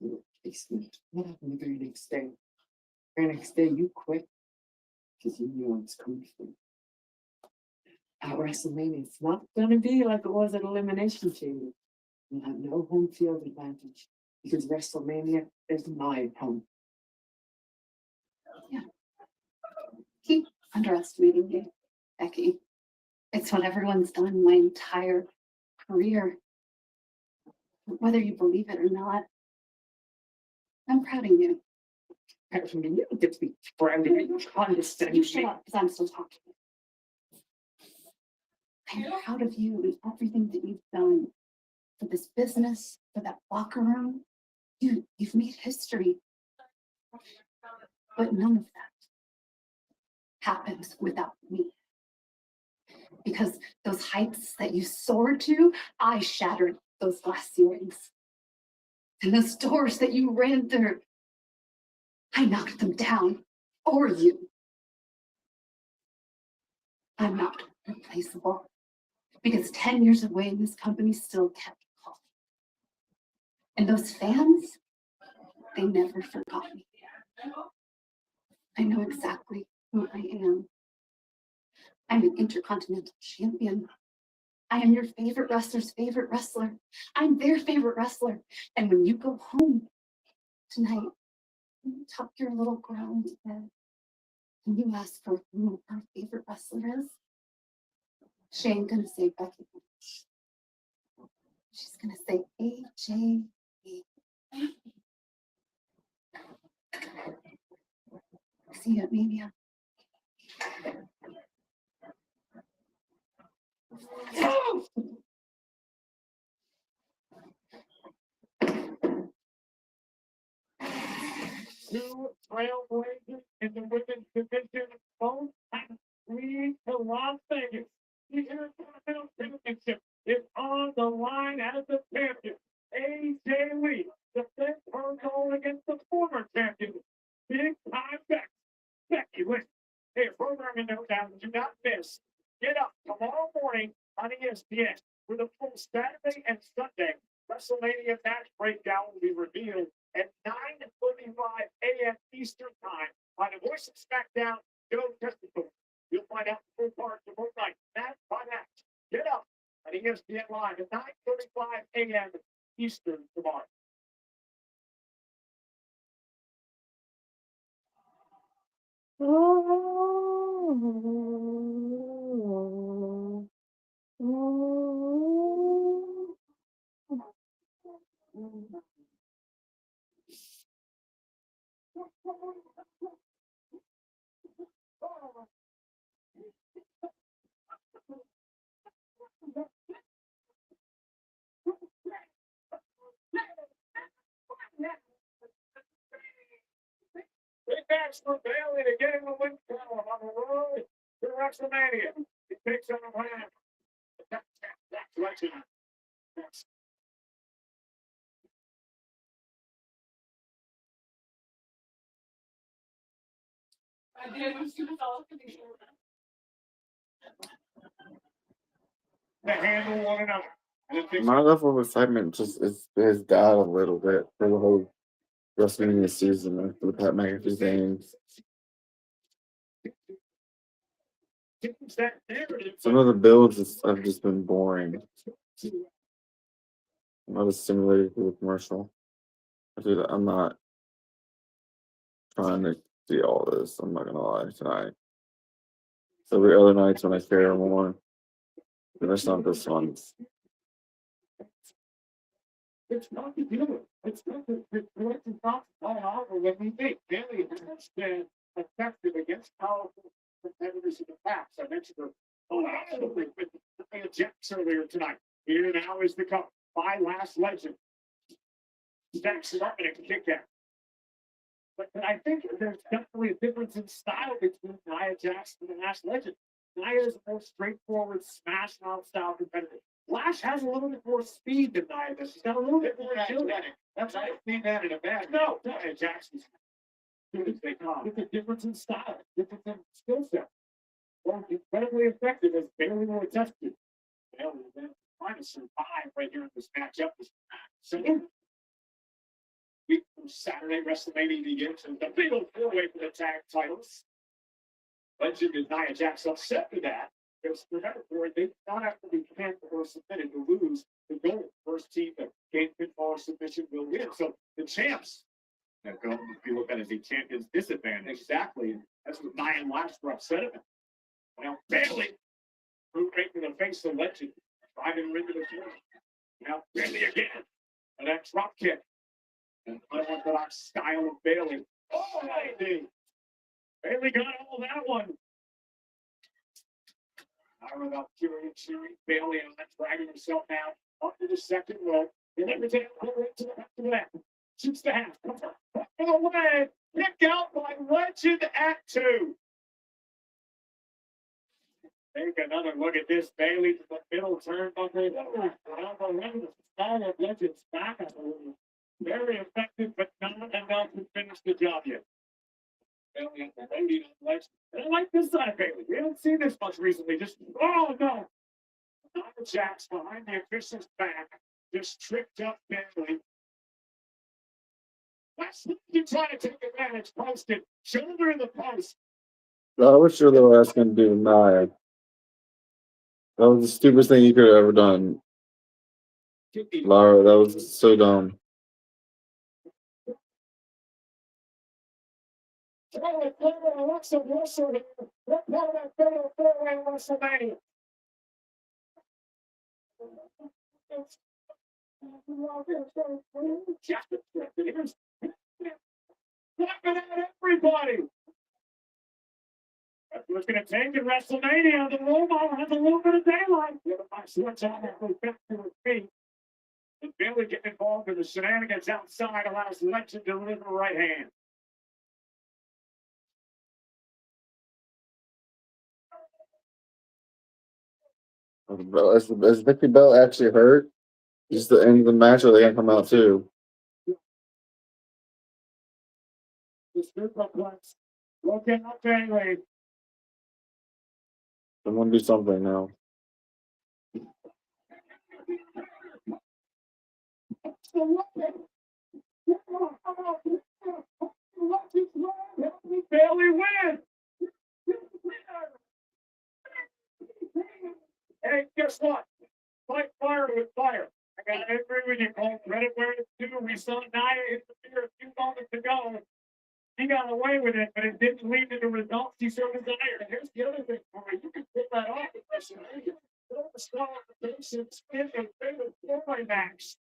Speaker 7: your basement. What happened the very next day? Very next day, you quit because you knew what's coming for you. At WrestleMania, it's not going to be like it was at Elimination Chamber. You'll have no home field advantage because WrestleMania is my home.
Speaker 5: Keep underestimating me, Becky. It's what everyone's done my entire career. Whether you believe it or not, I'm proud of you.
Speaker 7: Actually, you don't get to be proud of it. You condescend.
Speaker 5: You shut up, because I'm still talking. I'm proud of you and everything that you've done for this business, for that locker room. You've made history. But none of that happens without me. Because those heights that you soared to, I shattered those glass ceilings. And those doors that you ran through, I knocked them down for you. I'm not replaceable. Because 10 years away, this company still kept calling. And those fans, they never forgot me. I know exactly who I am. I'm an intercontinental champion. I am your favorite wrestler's favorite wrestler. I'm their favorite wrestler. And when you go home tonight, you tuck your little girl into bed and you ask her who her favorite wrestler is, she ain't gonna say Becky Lynch. She's gonna say AJ. See you at Mania.
Speaker 3: Two trailblazers in the women's division, both have lead to Las Vegas. The Intercontinental Championship is on the line as the champion. AJ Lee defends her goal against the former champion, Big Time Becky Lynch. Hey, programming note now, do not miss. Get up tomorrow morning on ESPN for the full Saturday and Sunday WrestleMania match breakdown will be revealed at 9:45 a.m. Eastern Time on the Voice of SmackDown, Joe Testicle. You'll find out the full parts of both nights, match by match. Get up on ESPN Live at 9:45 a.m. Eastern tomorrow. Big match for Bailey to get in the win column on the road to WrestleMania. He takes on a plan. That's legend.
Speaker 2: I did, I'm super solid for the shoulder.
Speaker 3: To handle one another. And it takes
Speaker 1: My level of excitement just is down a little bit for the whole WrestleMania season with Pat McAfee games.
Speaker 3: that narrative.
Speaker 1: Some of the builds have just been boring. Not as stimulated to the commercial. I'm not trying to see all this. I'm not gonna lie tonight. So the other nights when I care more, but that's not this one.
Speaker 3: It's not the dealer. It's not the collective thoughts all over when we think Bailey has been effective against powerful competitors in the past. I mentioned her with Nia Jax earlier tonight. Here now is the cup by Last Legend. Stacks it up and a kick out. But I think there's definitely a difference in style between Nia Jax and the Last Legend. Nia is a more straightforward smash mouth style competitor. Flash has a little bit more speed than Nia. She's got a little bit more agility. That's I don't mean that in a bad. No, Nia Jackson's good as they come. It's a difference in style, difference in skill set. Well, incredibly effective as Bailey will attest to. Bailey is then trying to survive right here in this matchup. So, week from Saturday WrestleMania begins and the big old four-way for the tag titles. Legend and Nia Jax upset with that. Because remember, Corey, they did not have to be pinned or submitted to lose the goal. First team that gained pinfall or submission will win. So the champs that go be looked at as a champion's disadvantage. Exactly. That's what Nia and Lash were upset about. Now Bailey, who right in the face of Legend, driving her into the floor. Now Bailey again. And that drop kick. And unorthodox style of Bailey. Oh, baby. Bailey got all that one. Now without cheering, Bailey and then dragging himself down up to the second row. And then take it right to the back of the net. Shoots the half. Away. Kick out by Legend at 2. Take another look at this. Bailey to the middle turnbuckle. Down the ring. The style of Legend's back. Very effective, but not enough to finish the job yet. Bailey and Bailey on Legend. And I like this side of Bailey. We haven't seen this much recently. Just, oh no. Nia Jax behind the official's back. Just tripped up Bailey. Last you trying to take advantage. Posted. Shoulder in the post.
Speaker 1: I was sure they were asking to do Nia. That was the stupidest thing you could have ever done, Lara. That was so dumb.
Speaker 3: Everybody. That's what's going to take in WrestleMania. The robot has a little bit of daylight. Switch out back to his feet. And Bailey getting involved in the shenanigans outside allows Legend to deliver right hand.
Speaker 1: Is Vicky Bell actually hurt? Just the end of the match, or they gonna come out too?
Speaker 3: The superplex. Looking up Bailey.
Speaker 1: Someone do something now.
Speaker 3: Bailey win. Hey, guess what? Fight fire with fire. I got to agree with you, Cole. Credit where it's due. We saw Nia interfere a few moments ago. He got away with it, but it didn't lead to the results he so desired. And here's the other thing, Corey. You can pull that off at WrestleMania. Throw the star on the patience in the favorite four-way match.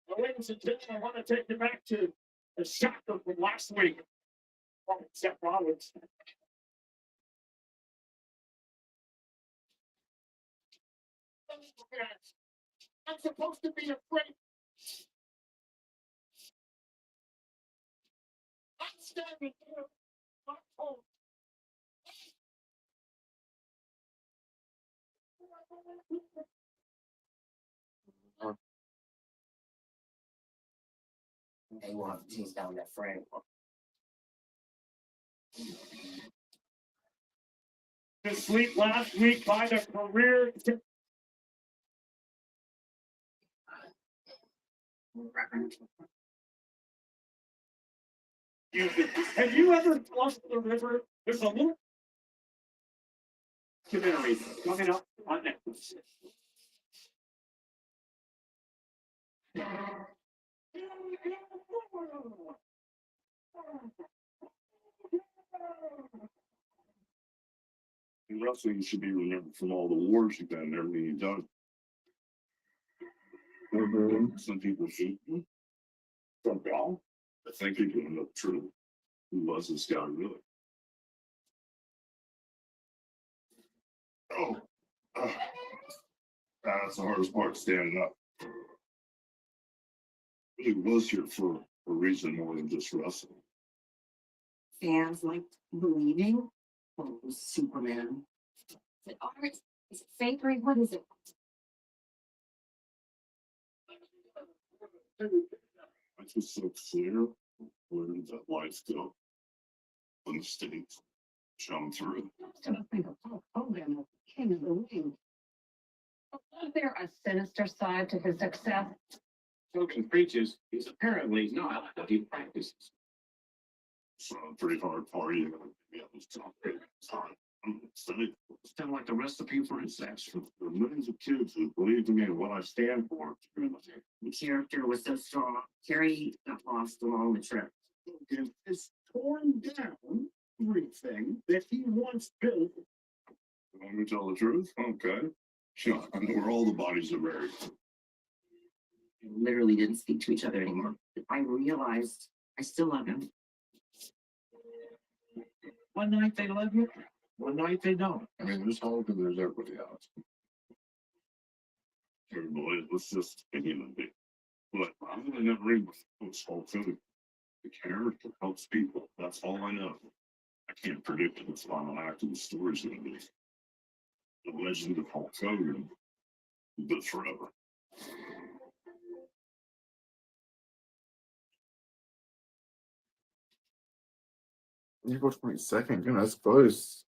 Speaker 3: Well, ladies and gentlemen, I want to take you back to the shocker from last week. Oh, Seth Rollins. I'm supposed to be afraid. I'm standing here. I'm home.
Speaker 7: They will have to tease down that frame.
Speaker 3: To sleep last week by the career. Have you ever crossed the river? There's a little documentary coming up on Netflix.
Speaker 8: In wrestling, you should be remembered from all the wars you've done and everything you've done. Some people shoot from God. I think people know the truth. Who was this guy really? Oh, that's the hardest part, standing up. He was here for a reason more than just wrestling.
Speaker 7: Fans like believing. Oh, it was Superman.
Speaker 4: Is it art? Is it fakery? What is it?
Speaker 8: It's just so clear where that lights go. When the stakes shone through.
Speaker 6: King of the Ring. Was there a sinister side to his success?
Speaker 9: Token preaches he's apparently not what he practices.
Speaker 8: So pretty hard party. Yeah, it was time.
Speaker 9: Still like the recipe for his action.
Speaker 8: There are millions of kids who believe in me and what I stand for.
Speaker 7: The character was so strong. Carrie got lost along the trip.
Speaker 3: Is torn down everything that he once built.
Speaker 8: Want me to tell the truth? Okay. Sure, I know where all the bodies are buried.
Speaker 7: We literally didn't speak to each other anymore. I realized I still love him.
Speaker 9: One night they love you, one night they don't.
Speaker 8: I mean, there's Hulk and there's everybody else. Everybody, let's just a human being. But I'm gonna never read what's Hulk Hogan. The character helps people. That's all I know. I can't predict what the final act of the story's gonna be. The legend of Hulk Hogan lives forever.
Speaker 1: April 22nd. Goodness, that's close.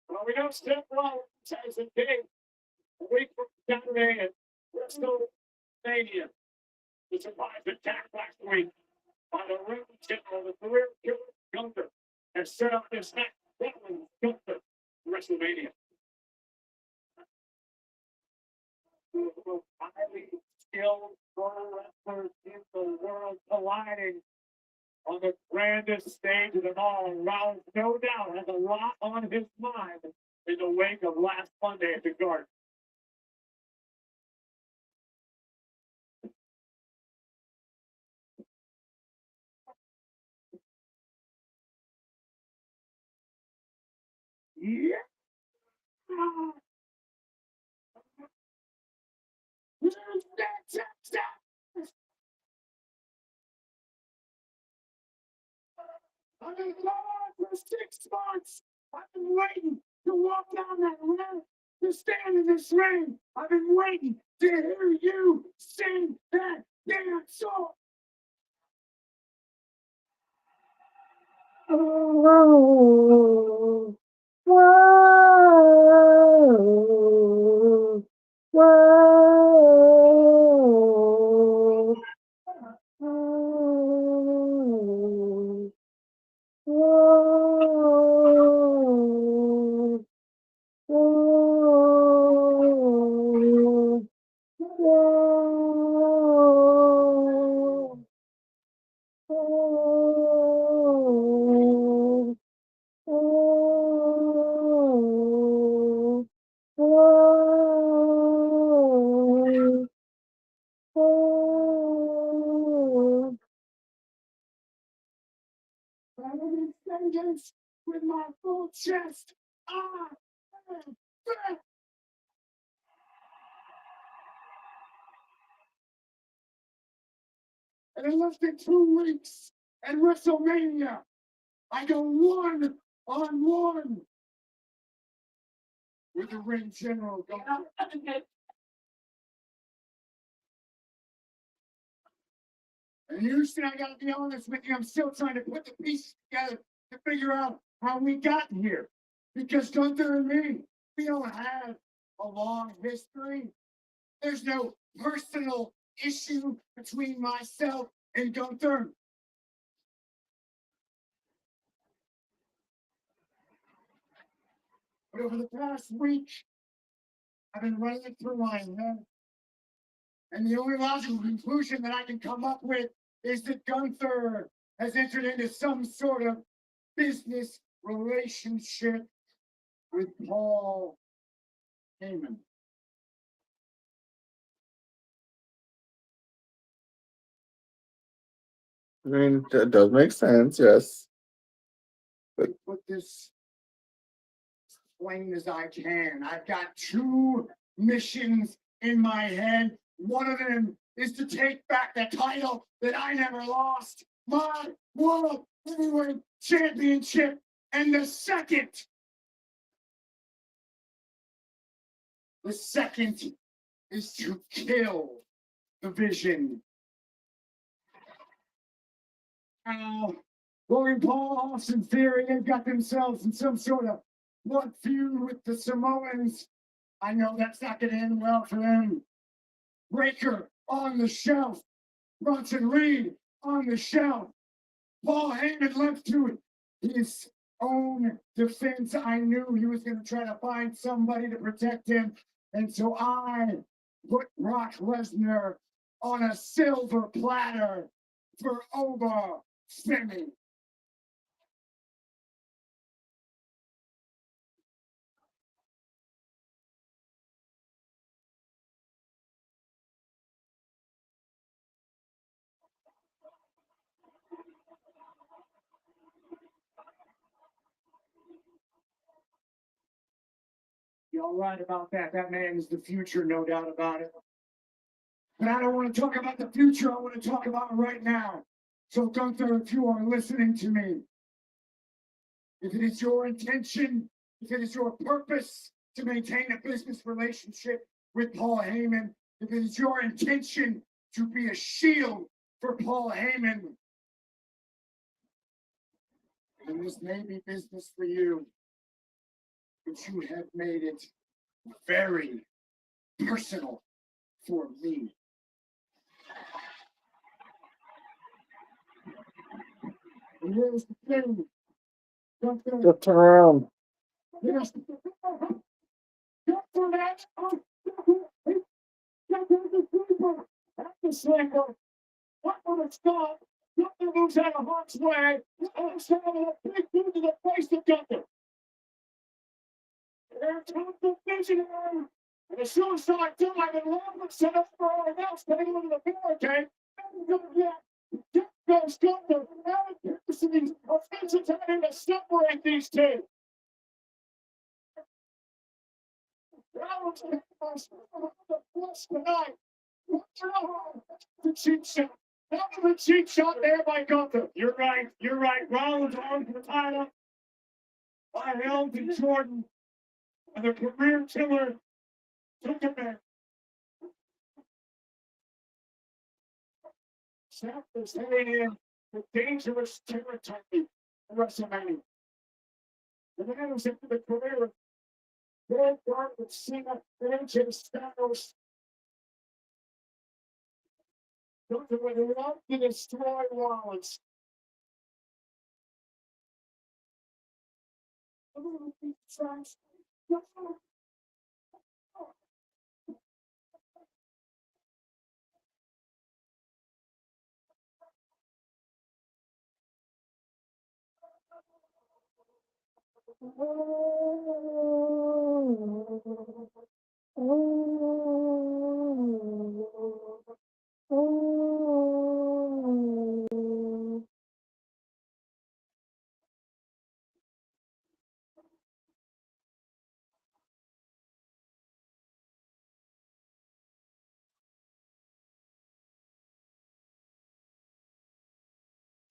Speaker 3: Well, we don't step wrong, says the king. A week from Saturday at WrestleMania. The surprise attack last week by the ring general, the career killer Gunther, has set up this next battling Gunther WrestleMania. The highly skilled pro wrestlers in the world colliding on the grandest stage of them all. Rollins, no doubt, has a lot on his mind in the wake of last Monday at the Garden. Yeah. I've been gone for 6 months. I've been waiting to walk down that ramp, to stand in this ring. I've been waiting to hear you sing that damn song. Oh, whoa, whoa, whoa. Whoa, whoa, whoa, whoa, whoa, whoa, whoa. I'm in vengeance with my full chest. Ah, ah, ah. And in less than 2 weeks at WrestleMania, I go 1-on-1 with the ring general. And Houston, I gotta be honest with you, I'm still trying to put the pieces together to figure out how we got here. Because Gunther and me, we don't have a long history. There's no personal issue between myself and Gunther. But over the past week, I've been running it through my head. And the only logical conclusion that I can come up with is that Gunther has entered into some sort of business relationship with Paul Heyman.
Speaker 1: I mean, that does make sense, yes.
Speaker 3: Put this plain as I can. I've got two missions in my head. One of them is to take back the title that I never lost, my World Heavyweight Championship. And the second is to kill the Vision. Now, Logan Paul, Austin Theory, they've got themselves in some sort of blood feud with the Samoans. I know that's not going to end well for them. Breaker on the shelf. Bronson Reed on the shelf. Paul Heyman left to his own defense. I knew he was going to try to find somebody to protect him. And so I put Brock Lesnar on a silver platter for over Femi. You're right about that. That man is the future, no doubt about it. But I don't want to talk about the future. I want to talk about right now. So, Gunther, if you are listening to me, if it is your intention, if it is your purpose to maintain a business relationship with Paul Heyman, if it is your intention to be a shield for Paul Heyman, then this may be business for you. But you have made it very personal for me. And here's the thing.
Speaker 1: Just turn around.
Speaker 3: Here's the thing. What will it stop? Nothing moves out of harm's way. I'm standing a big dude to the face of Gunther. They're total visionary. And a suicide dive and long set up for all else coming into the barricade. Get those Gunther. Now it's the offensive time to separate these two. Rollins the flush tonight. The cheap shot. That was a cheap shot there by Gunther. You're right. You're right. Rollins on the title. By Helms and Jordan. And the career killer took him in. Seth is heading in the dangerous territory of WrestleMania. And then was into the career of Red Garland, Cena, AJ Styles. Gunther would love to destroy Rollins.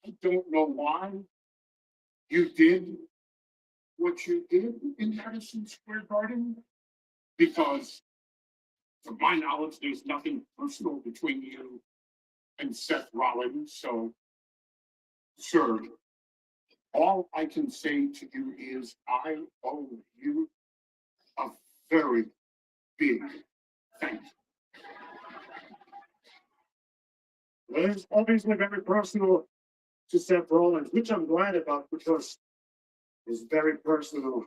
Speaker 3: I don't know why you did what you did in Madison Square Garden, because to my knowledge, there's nothing personal between you and Seth Rollins. So, sir, all I can say to you is I owe you a very big thank you. Well, it's obviously very personal to Seth Rollins, which I'm glad about because it's very personal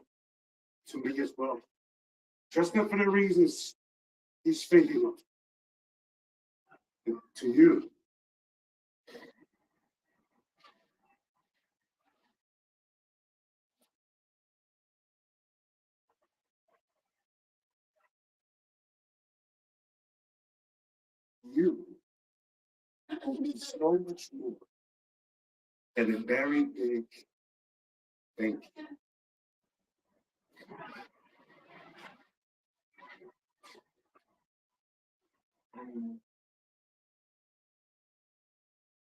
Speaker 3: to me as well. Just not for the reasons he's thinking of. To you, you need so much more than a very big thank you.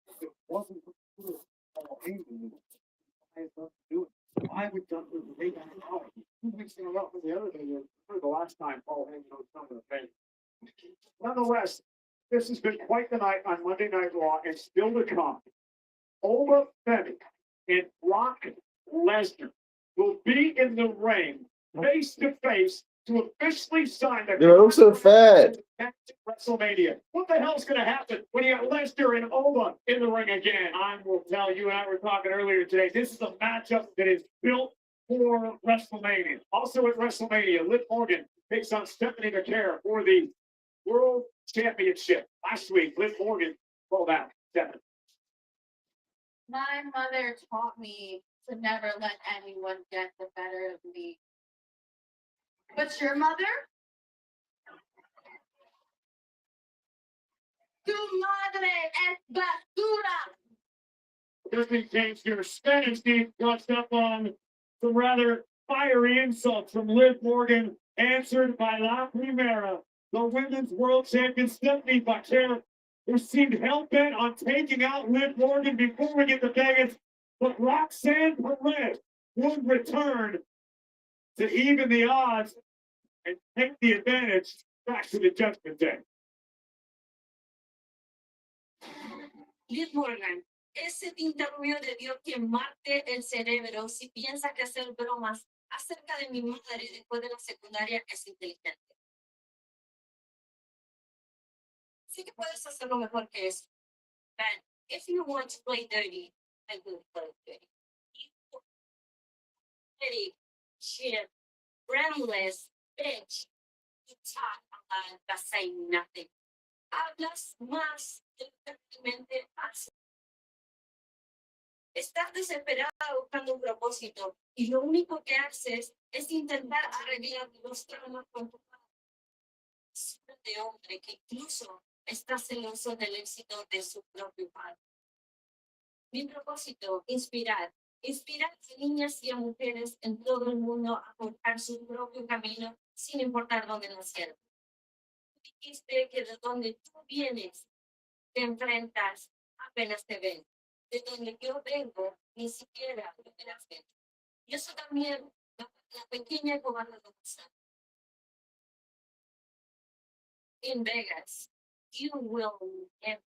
Speaker 3: If it wasn't for Paul Heyman, I had nothing to do with it. I would done it the day after 2 weeks in a row. The other thing is, for the last time Paul Heyman was something to pay. Nonetheless, this has been quite the night on Monday Night Raw, and still to come. Ola Femi and Brock Lesnar will be in the ring face to face to officially sign the.
Speaker 1: Dude, I look so fat.
Speaker 3: WrestleMania. What the hell's gonna happen when you got Lesnar and Ola in the ring again? I will tell you, and I were talking earlier today, this is a matchup that is built for WrestleMania. Also at WrestleMania, Liv Morgan takes on Stephanie McCare for the World Championship. Last week, Liv Morgan pulled out Stephanie.
Speaker 2: My mother taught me to never let anyone get the better of me. But your mother? Tu madre es basura.
Speaker 3: Disney Gangster Spanish Steve touched up on some rather fiery insults from Liv Morgan, answered by La Primera, the women's world champion Stephanie McCare, who seemed hell-bent on taking out Liv Morgan before we get to Vegas, but Roxanne Perez would return to even the odds and take the advantage back to the Judgment Day.
Speaker 4: Liv Morgan, ese tintarrubio de Dios quemarte el cerebro si piensas que hacer bromas acerca de mi madre después de la secundaria es inteligente. Sí que puedes hacerlo mejor que eso. But if you want to play dirty, I will play dirty. You petty, shit, brainless, bitch. You talk a lot but say nothing. Hablas más de lo que realmente haces. Estás desesperada buscando un propósito y lo único que haces es intentar arreglar los traumas con tu padre. Es un de hombre que incluso está celoso del éxito de su propio padre. Mi propósito, inspirar a niñas y a mujeres en todo el mundo a forjar su propio camino sin importar dónde nacieron. Dijiste que de donde tú vienes te enfrentas apenas te ven. De donde yo vengo ni siquiera me verás ver. Yo soy también la pequeña cobarde de Gonzalo. In Vegas, you will never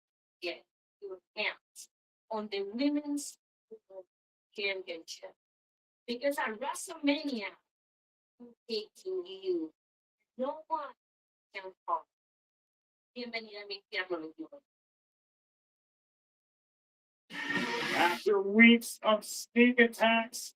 Speaker 4: get your hands on the women's World Championship because at WrestleMania, I'm taking you. No one can fall. Bienvenida a mi infierno 21.
Speaker 3: After weeks of sneak attacks,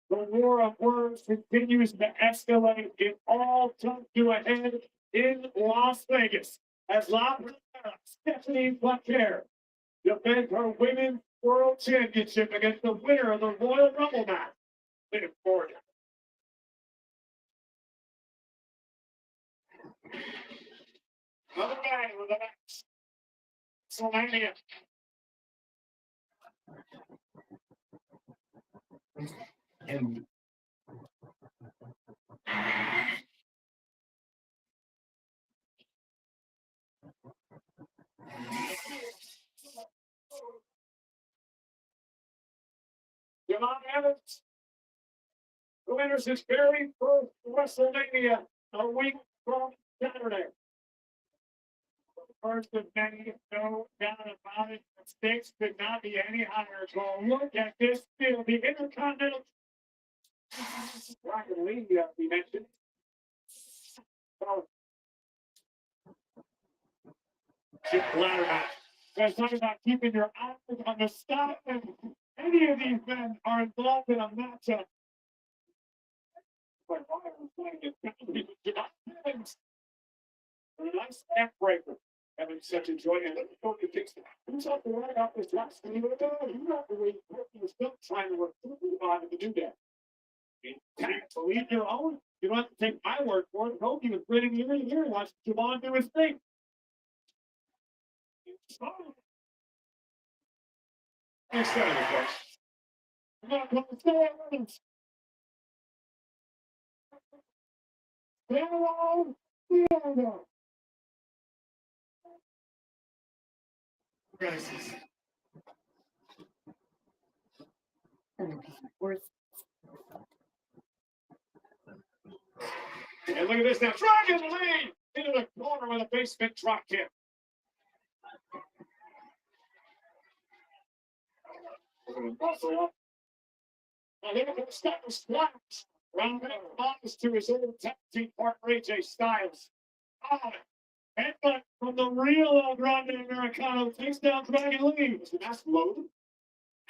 Speaker 3: the war of words continues to escalate. It all comes to a head in Las Vegas as La Primera, Stephanie McCare, defends her Women's World Championship against the winner of the Royal Rumble match, Liv Morgan. Another guy with the match. WrestleMania.
Speaker 1: And
Speaker 3: Javon Evans, who enters his very first WrestleMania a week from Saturday. First of many, no doubt about it. The stakes could not be any higher. So look at this field. The Intercontinental. Rocket League, we mentioned. So, chip ladder match. Guys, talking about keeping your eyes on the stop, and any of these men are involved in a matchup. But why are we playing it? A nice neck breaker. Having such a joy, and let me go to Dixon. Who's up the right off this last thing? You have to wait. He was still trying to work through the body to do that. Believe your own. You don't have to take my word for it. Hope he was grinning ear to ear watching Javon do his thing. Next Saturday, folks. I'm not gonna stay on. Hello, Theater. Crisis. And look at this now, Dragon lead into the corner with a basement drop kick. Now they're going to start the splash. Round belongs to his old tag team partner AJ Styles. Oh, headbutt from the real El Grande Americano takes down Dragon Lee. Was the mask loaded?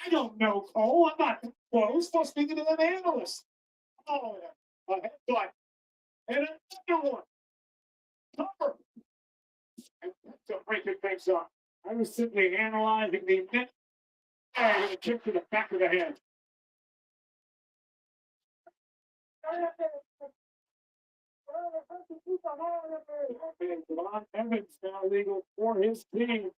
Speaker 3: I don't know, Cole. I'm not close. I'm speaking to them analysts. Oh, yeah. A headbutt. And another one. Cover. To breaking things up. I was simply analyzing the net. And a kick to the back of the head. Devon Evans now legal for his team.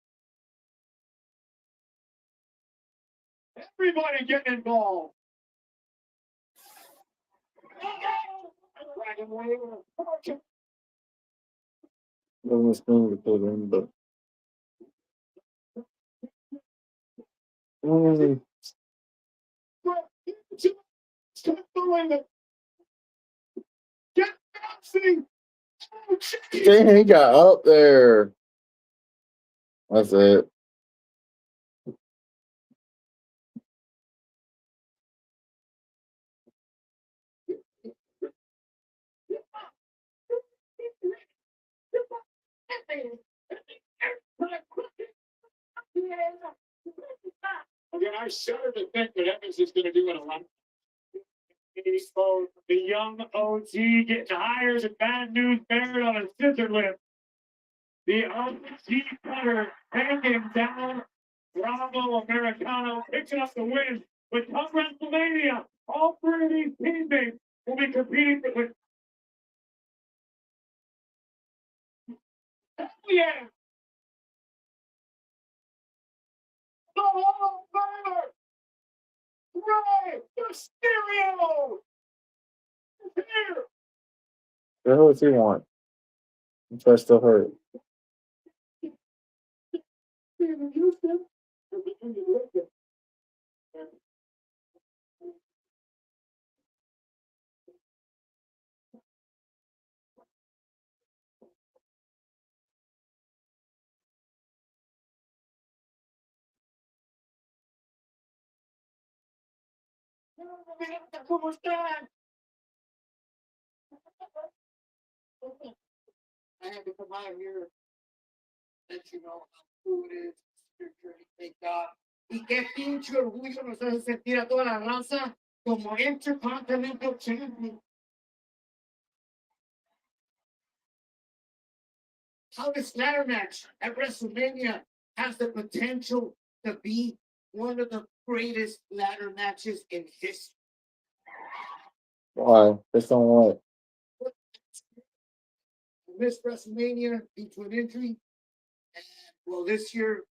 Speaker 3: Everybody getting involved.
Speaker 1: Doesn't smell to put in, but. Dang, he got up there. That's it.
Speaker 3: Again, I shudder to think what Evans is going to do in a run. The young OG getting higher than Bad News Barrett on a scissor lift. The OG cutter hanging down. Bravo Americano picking up the win. But come WrestleMania, all three of these teammates will be competing with. Hell yeah! The Hall of Famer! Rey Mysterio! Here!
Speaker 1: The hell does he want? I'm trying to still hurt.
Speaker 3: Steven Houston. ¿Cómo están? I had to come out here, let you know how cool it is, spiritually, thank God. Y qué pinche orgullo nos hace sentir a toda la raza como Intercontinental Champion. How this ladder match at WrestleMania has the potential to be one of the greatest ladder matches in history.
Speaker 1: Why? Based on what?
Speaker 3: Missed WrestleMania due to an injury. And well, this year,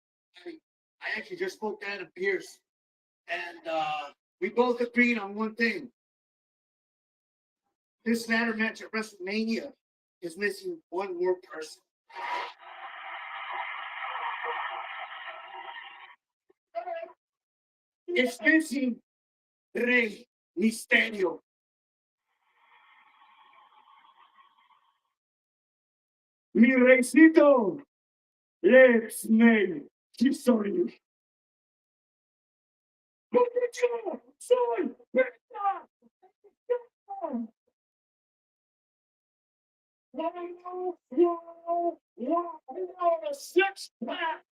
Speaker 3: I actually just spoke to Adam Pearce. And we both agreed on one thing. This ladder match at WrestleMania is missing one more person. It's missing Rey Mysterio. Mi Reycito, let's make history. Soy a six-pack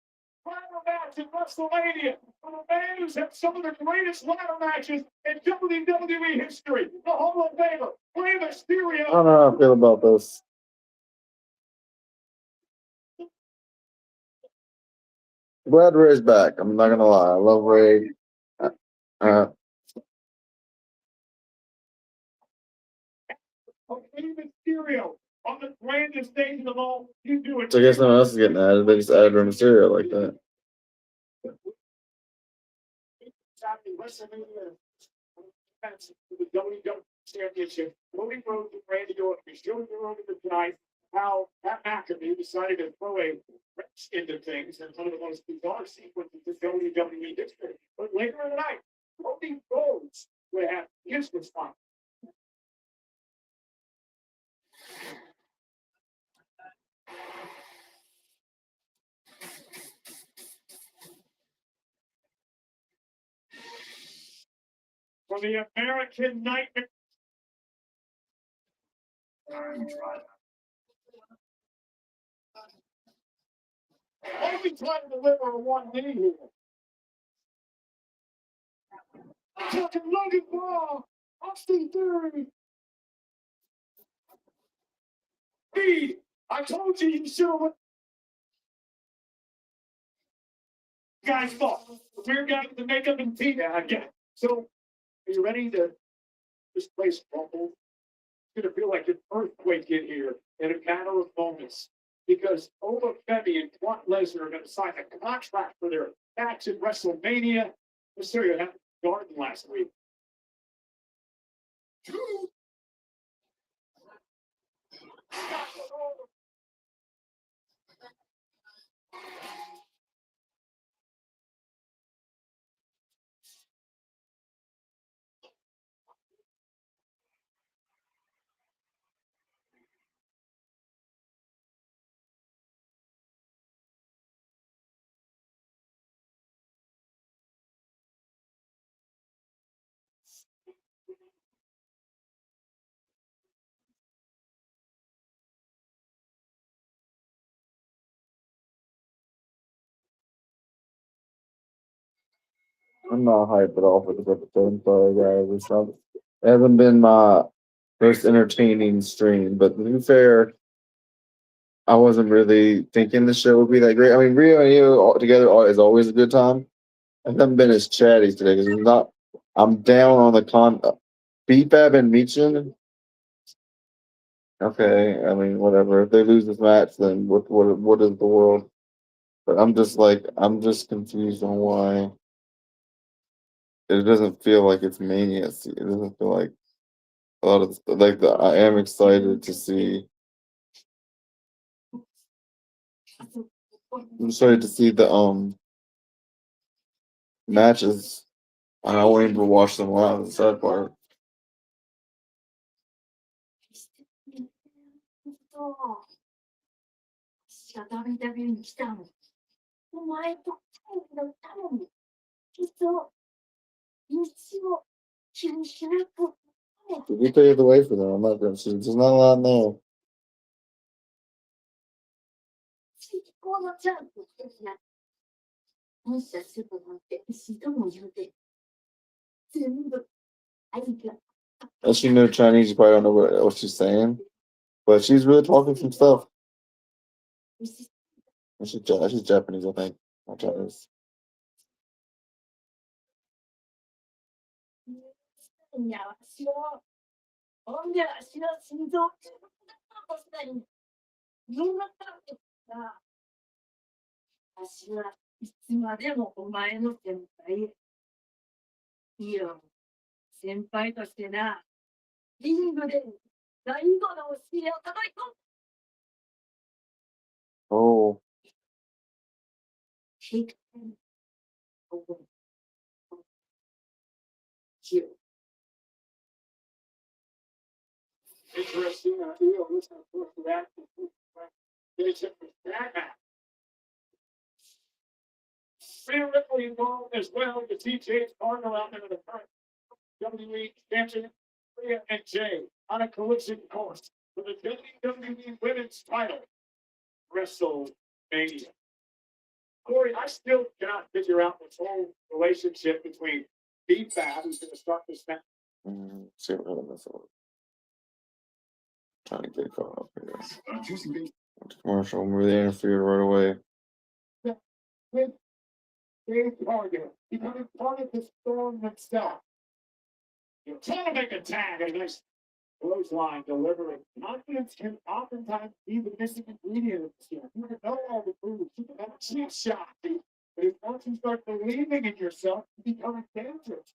Speaker 3: ladder match in WrestleMania. For the man who's had some of the greatest ladder matches in WWE history. The Hall of Famer, Rey Mysterio.
Speaker 1: I don't know how I feel about this. Glad Ray's back. I'm not gonna lie. I love Ray.
Speaker 3: Rey Mysterio on the grandest stage of all, you do it.
Speaker 1: So I guess no one else is getting added. They just added Rey Mysterio like that.
Speaker 3: Saturday, WrestleMania, defense for the WWE Championship. Cody Rhodes and Randy Orton. We showed you earlier tonight how Pat McAfee decided to throw a wrench into things and one of the most bizarre sequences in WWE history. But later in the night, Cody Rhodes would have his response. For the American Nightmare. Why are we trying to deliver a one knee here? Talking Logan Paul, Austin Theory. Speed, I told you you should have. Guys, fault. We're guys with the makeup and Tina again. So, are you ready to this place rumble? It's gonna feel like an earthquake in here in a matter of moments. Because Ola Femi and Brock Lesnar are gonna sign a contract for their match at WrestleMania. Mysterio had a garden last week.
Speaker 1: I'm not hyped at all for this episode. I'm sorry, guys. It hasn't been my most entertaining stream, but to be fair, I wasn't really thinking the show would be that great. I mean, Rio and you all together is always a good time. I haven't been as chatty today because I'm not. I'm down on the BFAB and Michin. Okay, I mean, whatever. If they lose this match, then what is the world? But I'm just confused on why it doesn't feel like it's Mania. It doesn't feel like a lot of I am excited to see. I'm excited to see the matches. And I won't even watch them live. The sad part.
Speaker 4: 私が WWE に来たの。お前と二人だったのに。きっと、道を切り開く。
Speaker 1: You paved the way for them. I'm not gonna. There's not a lot in there.
Speaker 4: 最高のチャンスですね。もしかするとなんて一度も言うて。全部、愛が。
Speaker 1: Unless you know Chinese, you probably don't know what she's saying. But she's really talking some stuff. She's Japanese, I think. Not Chinese.
Speaker 4: いや、私は、ほんで、私の心臓をしたり、いろんなことが、私はいつまでもお前の先輩。いいよ、先輩としてな、リングで最後のお尻を叩い込ん
Speaker 1: Oh.
Speaker 4: Take them away from you.
Speaker 3: Interesting. You know, listen to that. It's a bad match. Rhea Ripley involved as well. The TJ's partner out there in the current WWE champion, Rhea and Jay, on a collision course for the WWE Women's title. WrestleMania. Corey, I still cannot figure out this whole relationship between BFAB, who's going to start this match.
Speaker 1: See what I'm messing with. Trying to get caught up here. Commercial, I'm really interfered right away.
Speaker 3: With Dave Cargill becoming part of the storm itself. You're trying to make a tag, a nice clothesline delivery. Confidence can oftentimes be the missing ingredient of this game. You can know all the moves, you can have a cheap shot. But if once you start believing in yourself, you become dangerous.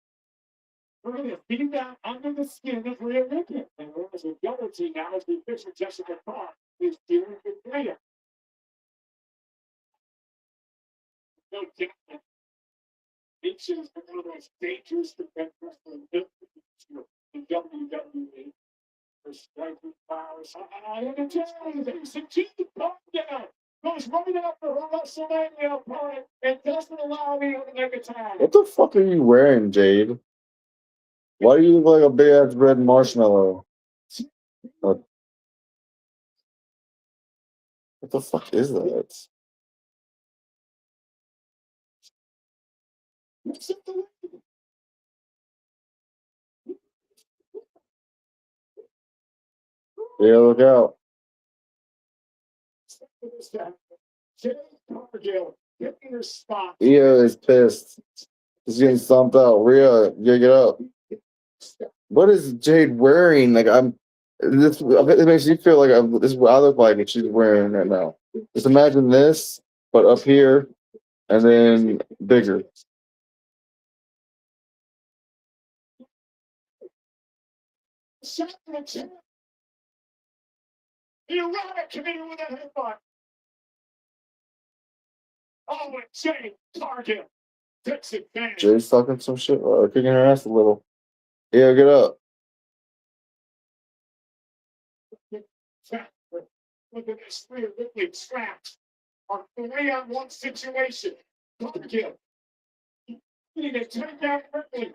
Speaker 3: Look at this, beating down under the skin of Rhea Ripley. And there's a double team now as the official Jessica Clark is dealing with Rhea. No doubt. It's just one of those dangerous defense wrestling in WWE. The striking powers. And it's just a keep the ball down. Goes right after her WrestleMania opponent and doesn't allow me to make a tag.
Speaker 1: What the fuck are you wearing, Jade? Why do you look like a big ass red marshmallow? What the fuck is that? Yeah, look out. Io is pissed. He's getting stomped out. Rhea, get up. What is Jade wearing? Like this. It makes you feel like this is what I look like. And she's wearing right now. Just imagine this, but up here, and then bigger.
Speaker 3: Erotic committee with a headbutt. Oh, and Jay Cargill takes advantage.
Speaker 1: Jade's talking some shit, kicking her ass a little. Yeah, get up.
Speaker 3: Look at this Rhea Ripley scraps. A 3-on-1 situation. Cargill. You need to take down Ripley.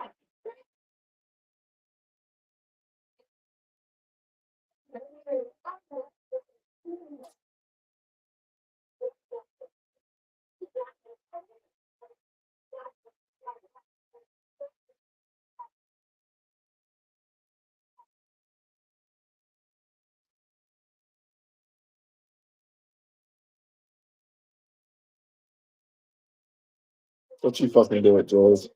Speaker 1: Don't you fucking do it, Jules.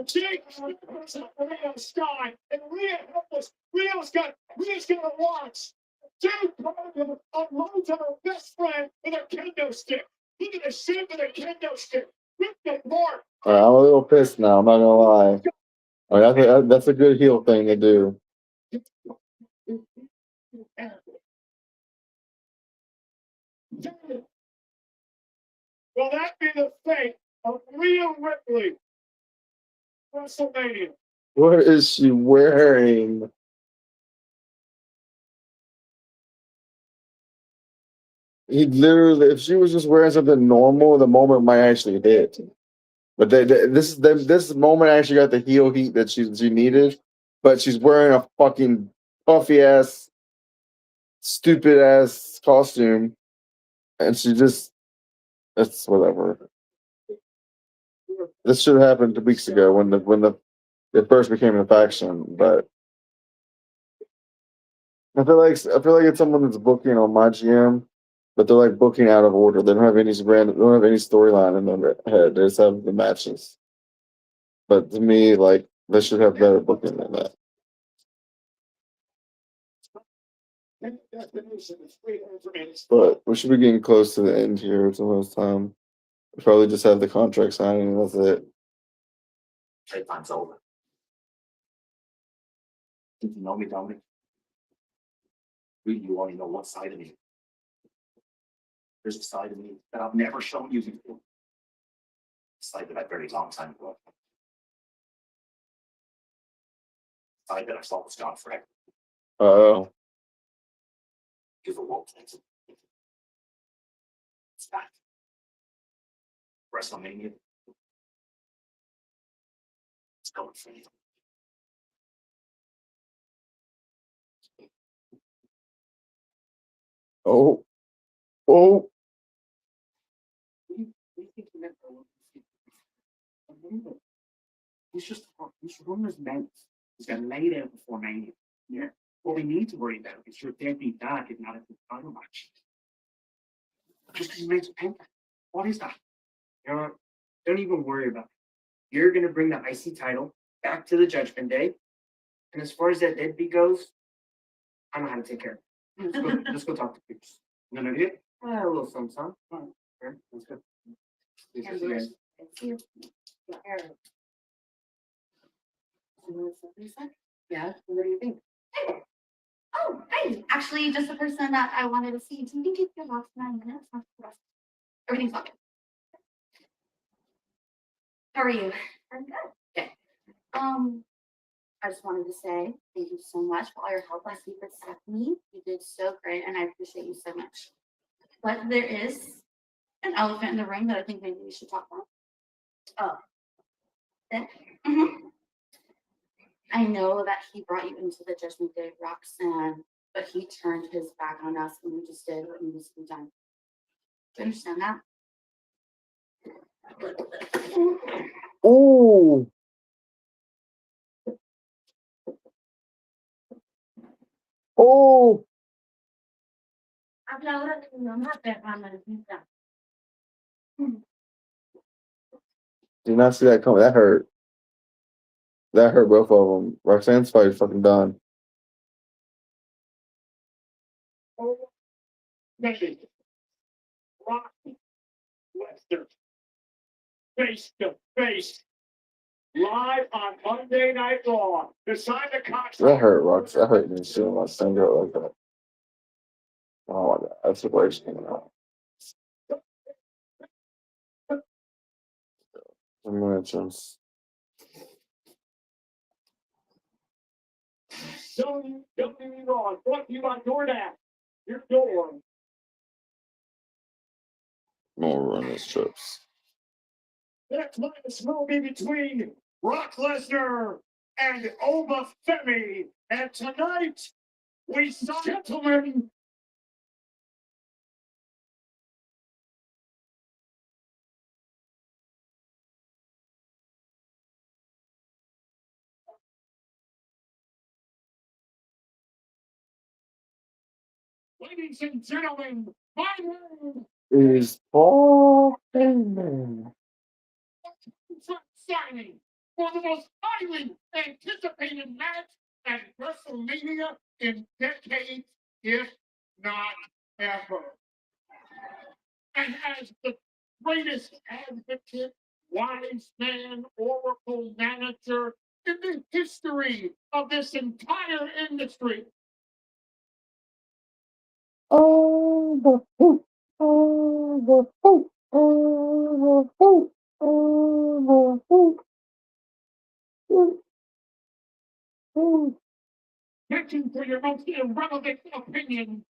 Speaker 3: Jake puts up Rhea's sky, and Rhea helpless. Rhea's gonna watch. Jake Cargill unloads on her best friend with a kendo stick. Look at the shape of the kendo stick. Rip the mark.
Speaker 1: All right, I'm a little pissed now. I'm not gonna lie. All right, that's a good heel thing to do.
Speaker 3: Will that be the fate of Rhea Ripley? WrestleMania.
Speaker 1: What is she wearing? He literally, if she was just wearing something normal, the moment might actually hit. But this moment actually got the heel heat that she needed. But she's wearing a fucking puffy ass, stupid ass costume, and she just, it's whatever. This should have happened 2 weeks ago when it first became a faction. But I feel like it's someone that's booking on my GM. But they're like booking out of order. They don't have any storyline in their head. They just have the matches. But to me, like, they should have better booking than that. But we should be getting close to the end here. It's almost time. We probably just have the contract signing and that's it.
Speaker 9: Time's over. Did you know me, Dominic? Really, you only know one side of me. There's a side of me that I've never shown you before. A side that I buried a long time ago. A side that I thought was gone forever.
Speaker 1: Oh.
Speaker 9: Give a wolf. It's back. WrestleMania. It's going for you.
Speaker 1: Oh. Oh.
Speaker 9: He's just he's run his mouth. He's got laid out before Mania. Yeah. What we need to worry about is your deadbeat dad getting out of the title match. Just because he makes a paper. What is that? You know, don't even worry about it. You're gonna bring the IC title
Speaker 7: back to the judgment day. And as far as that deadbeat goes, I know how to take care of it. Let's go talk to Pierce.
Speaker 9: You gonna do it?
Speaker 7: A little something, some. Okay, that's good.
Speaker 5: And yours. Thank you. Yeah, what do you think?
Speaker 2: Oh, hey, actually, just the person that I wanted to see. Do you think you could last 9 minutes? Everything's okay. How are you? I'm good. Good. I just wanted to say thank you so much for all your help last week with Stephanie. You did so great, and I appreciate you so much. But there is an elephant in the room that I think maybe we should talk about. Oh. I know that he brought you into the Judgment Day, Roxanne, but he turned his back on us and we just did what needed to be done. Do you understand that?
Speaker 1: Oh, oh.
Speaker 2: Habla ahora de mi mamá, perra maldita.
Speaker 1: Did not see that coming. That hurt. That hurt both of them. Roxanne's fight is fucking done.
Speaker 3: Maybe. Rock Lester. Face to face. Live on Monday Night Raw. Decide the contract.
Speaker 1: That hurt, Rox. That hurt me seeing my son go like that. Oh my god, that's the worst thing now. Mentions.
Speaker 3: WWE Raw. Brought to you by DoorDash. Your door.
Speaker 1: More run his trips.
Speaker 3: That's why this movie between Brock Lesnar and Oba Femi. And tonight, we saw gentlemen. Ladies and gentlemen, my name
Speaker 1: Is Paul Heyman.
Speaker 3: signing for the most highly anticipated match at WrestleMania in decades, if not ever. And as the greatest advocate, wise man, oracle manager in the history of this entire industry,
Speaker 1: Oh, the hoop. Oh, the hoop. Oh, the hoop. Oh, the hoop. Hoop, hoop.
Speaker 3: catching for your most irrelevant opinion,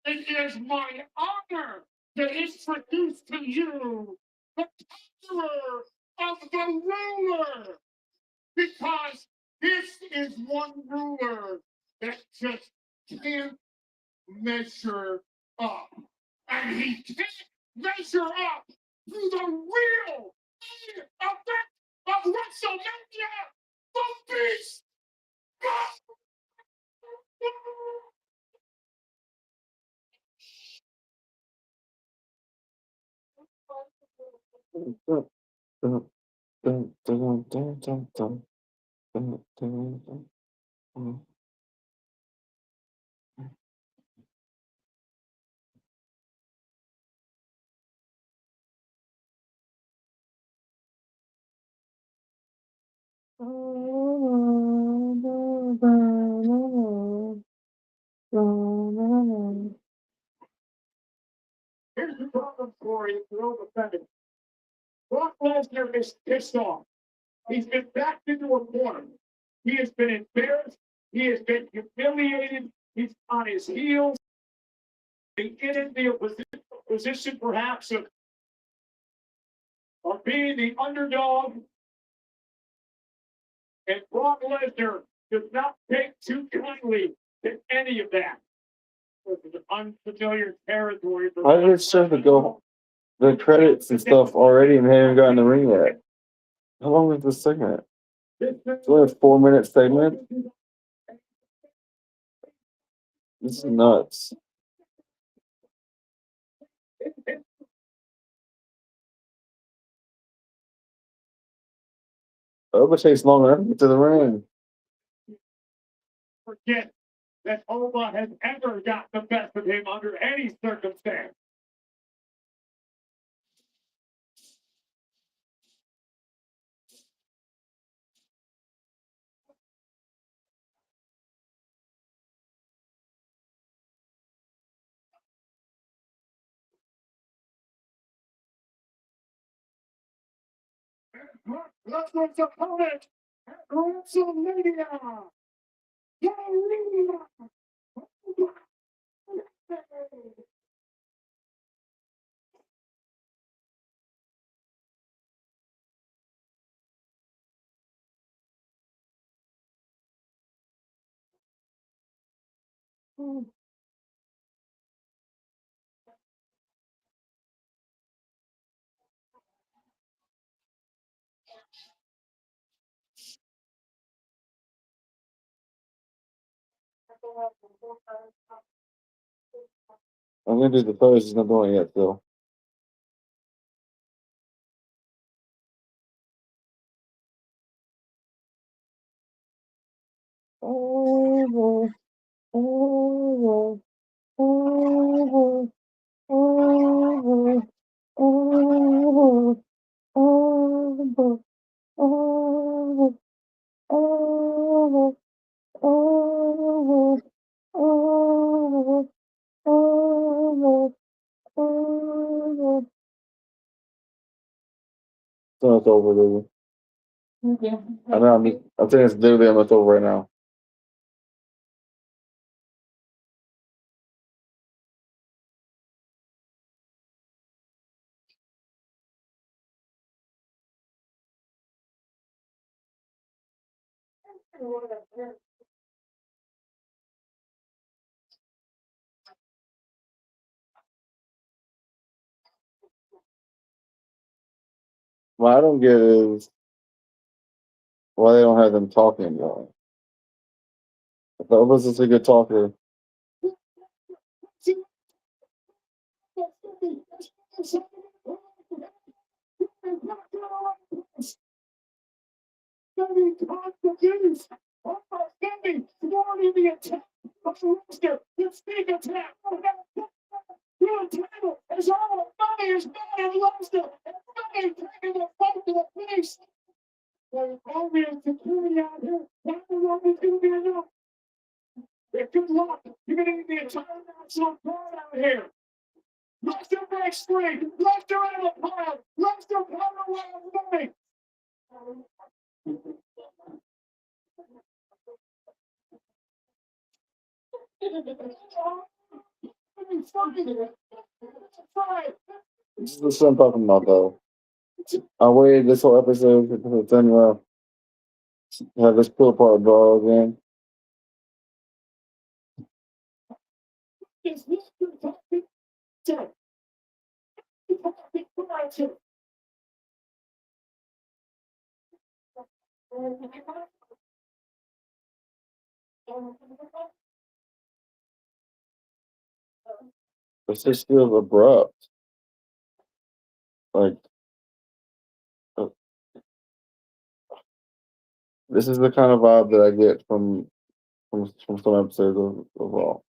Speaker 3: it is my honor to introduce to you the conqueror of the ruler. Because this is one ruler that just can't measure up. And he can't measure up to the real main event of WrestleMania, the Beast.
Speaker 1: Dun, dun, dun, dun, dun, dun. Dun, dun, dun, dun.
Speaker 3: Here's the problem for you, you're overfed. Brock Lesnar is pissed off. He's been backed into a corner. He has been embarrassed. He has been humiliated. He's on his heels. He in the position perhaps of being the underdog. And Brock Lesnar does not take too kindly to any of that. This is unfamiliar territory. For
Speaker 1: I just have to go the credits and stuff already and haven't gotten the ring yet. How long is this segment? It's only a 4-minute segment. This is nuts. Oba takes long enough to get to the ring.
Speaker 3: Forget that Oba has ever got the best of him under any circumstance. Lesnar's opponent at WrestleMania.
Speaker 1: I'm gonna do the pose. He's not doing it yet, still. Oh, oh, oh, oh, oh, oh, oh, oh, oh, oh. So it's over, baby. I know. I'm saying it's literally almost over right now. What I don't get is why they don't have them talking more. If Elvis is a good talker,
Speaker 3: Good luck. You're gonna need the entire national crowd out here. Lester backstreet. Lester out of the pile. Lester power around money.
Speaker 1: this is what I'm talking about, though. I waited this whole episode to then have this pull apart brawl again. This just feels abrupt. Like, uh, this is the kind of vibe that I get from some episodes of Raw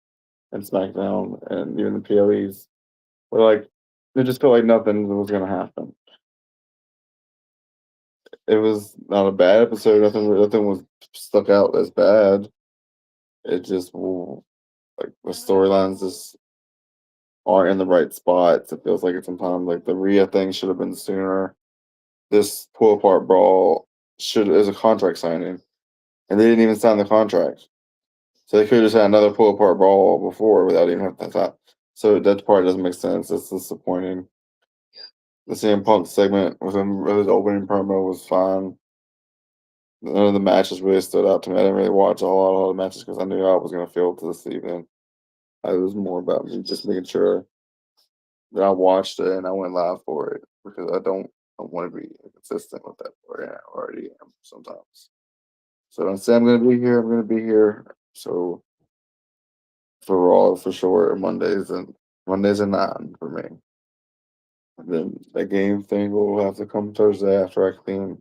Speaker 1: and SmackDown and even the PLEs. Where like it just felt like nothing was gonna happen. It was not a bad episode. Nothing was stuck out as bad. It just like the storylines just aren't in the right spots. It feels like it's sometimes like the Rhea thing should have been sooner. This pull apart brawl is a contract signing, and they didn't even sign the contract. So they could have just had another pull apart brawl before without even having that. So that part doesn't make sense. It's disappointing. The CM Punk segment with him, his opening promo was fine. None of the matches really stood out to me. I didn't really watch a lot of the matches because I knew I was going to feel to this evening. It was more about me just making sure that I watched it and I went live for it because I don't want to be consistent with that. Or I already am sometimes. So don't say I'm going to be here. I'm going to be here. So for Raw for sure, Mondays and 9 for me. And then the game thing will have to come Thursday after I clean.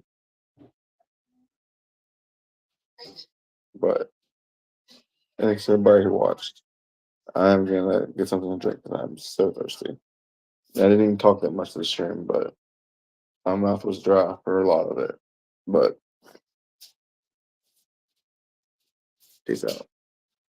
Speaker 1: But thanks to everybody who watched. I'm gonna get something to drink because I'm so thirsty. I didn't even talk that much this stream, but my mouth was dry for a lot of it. But peace out.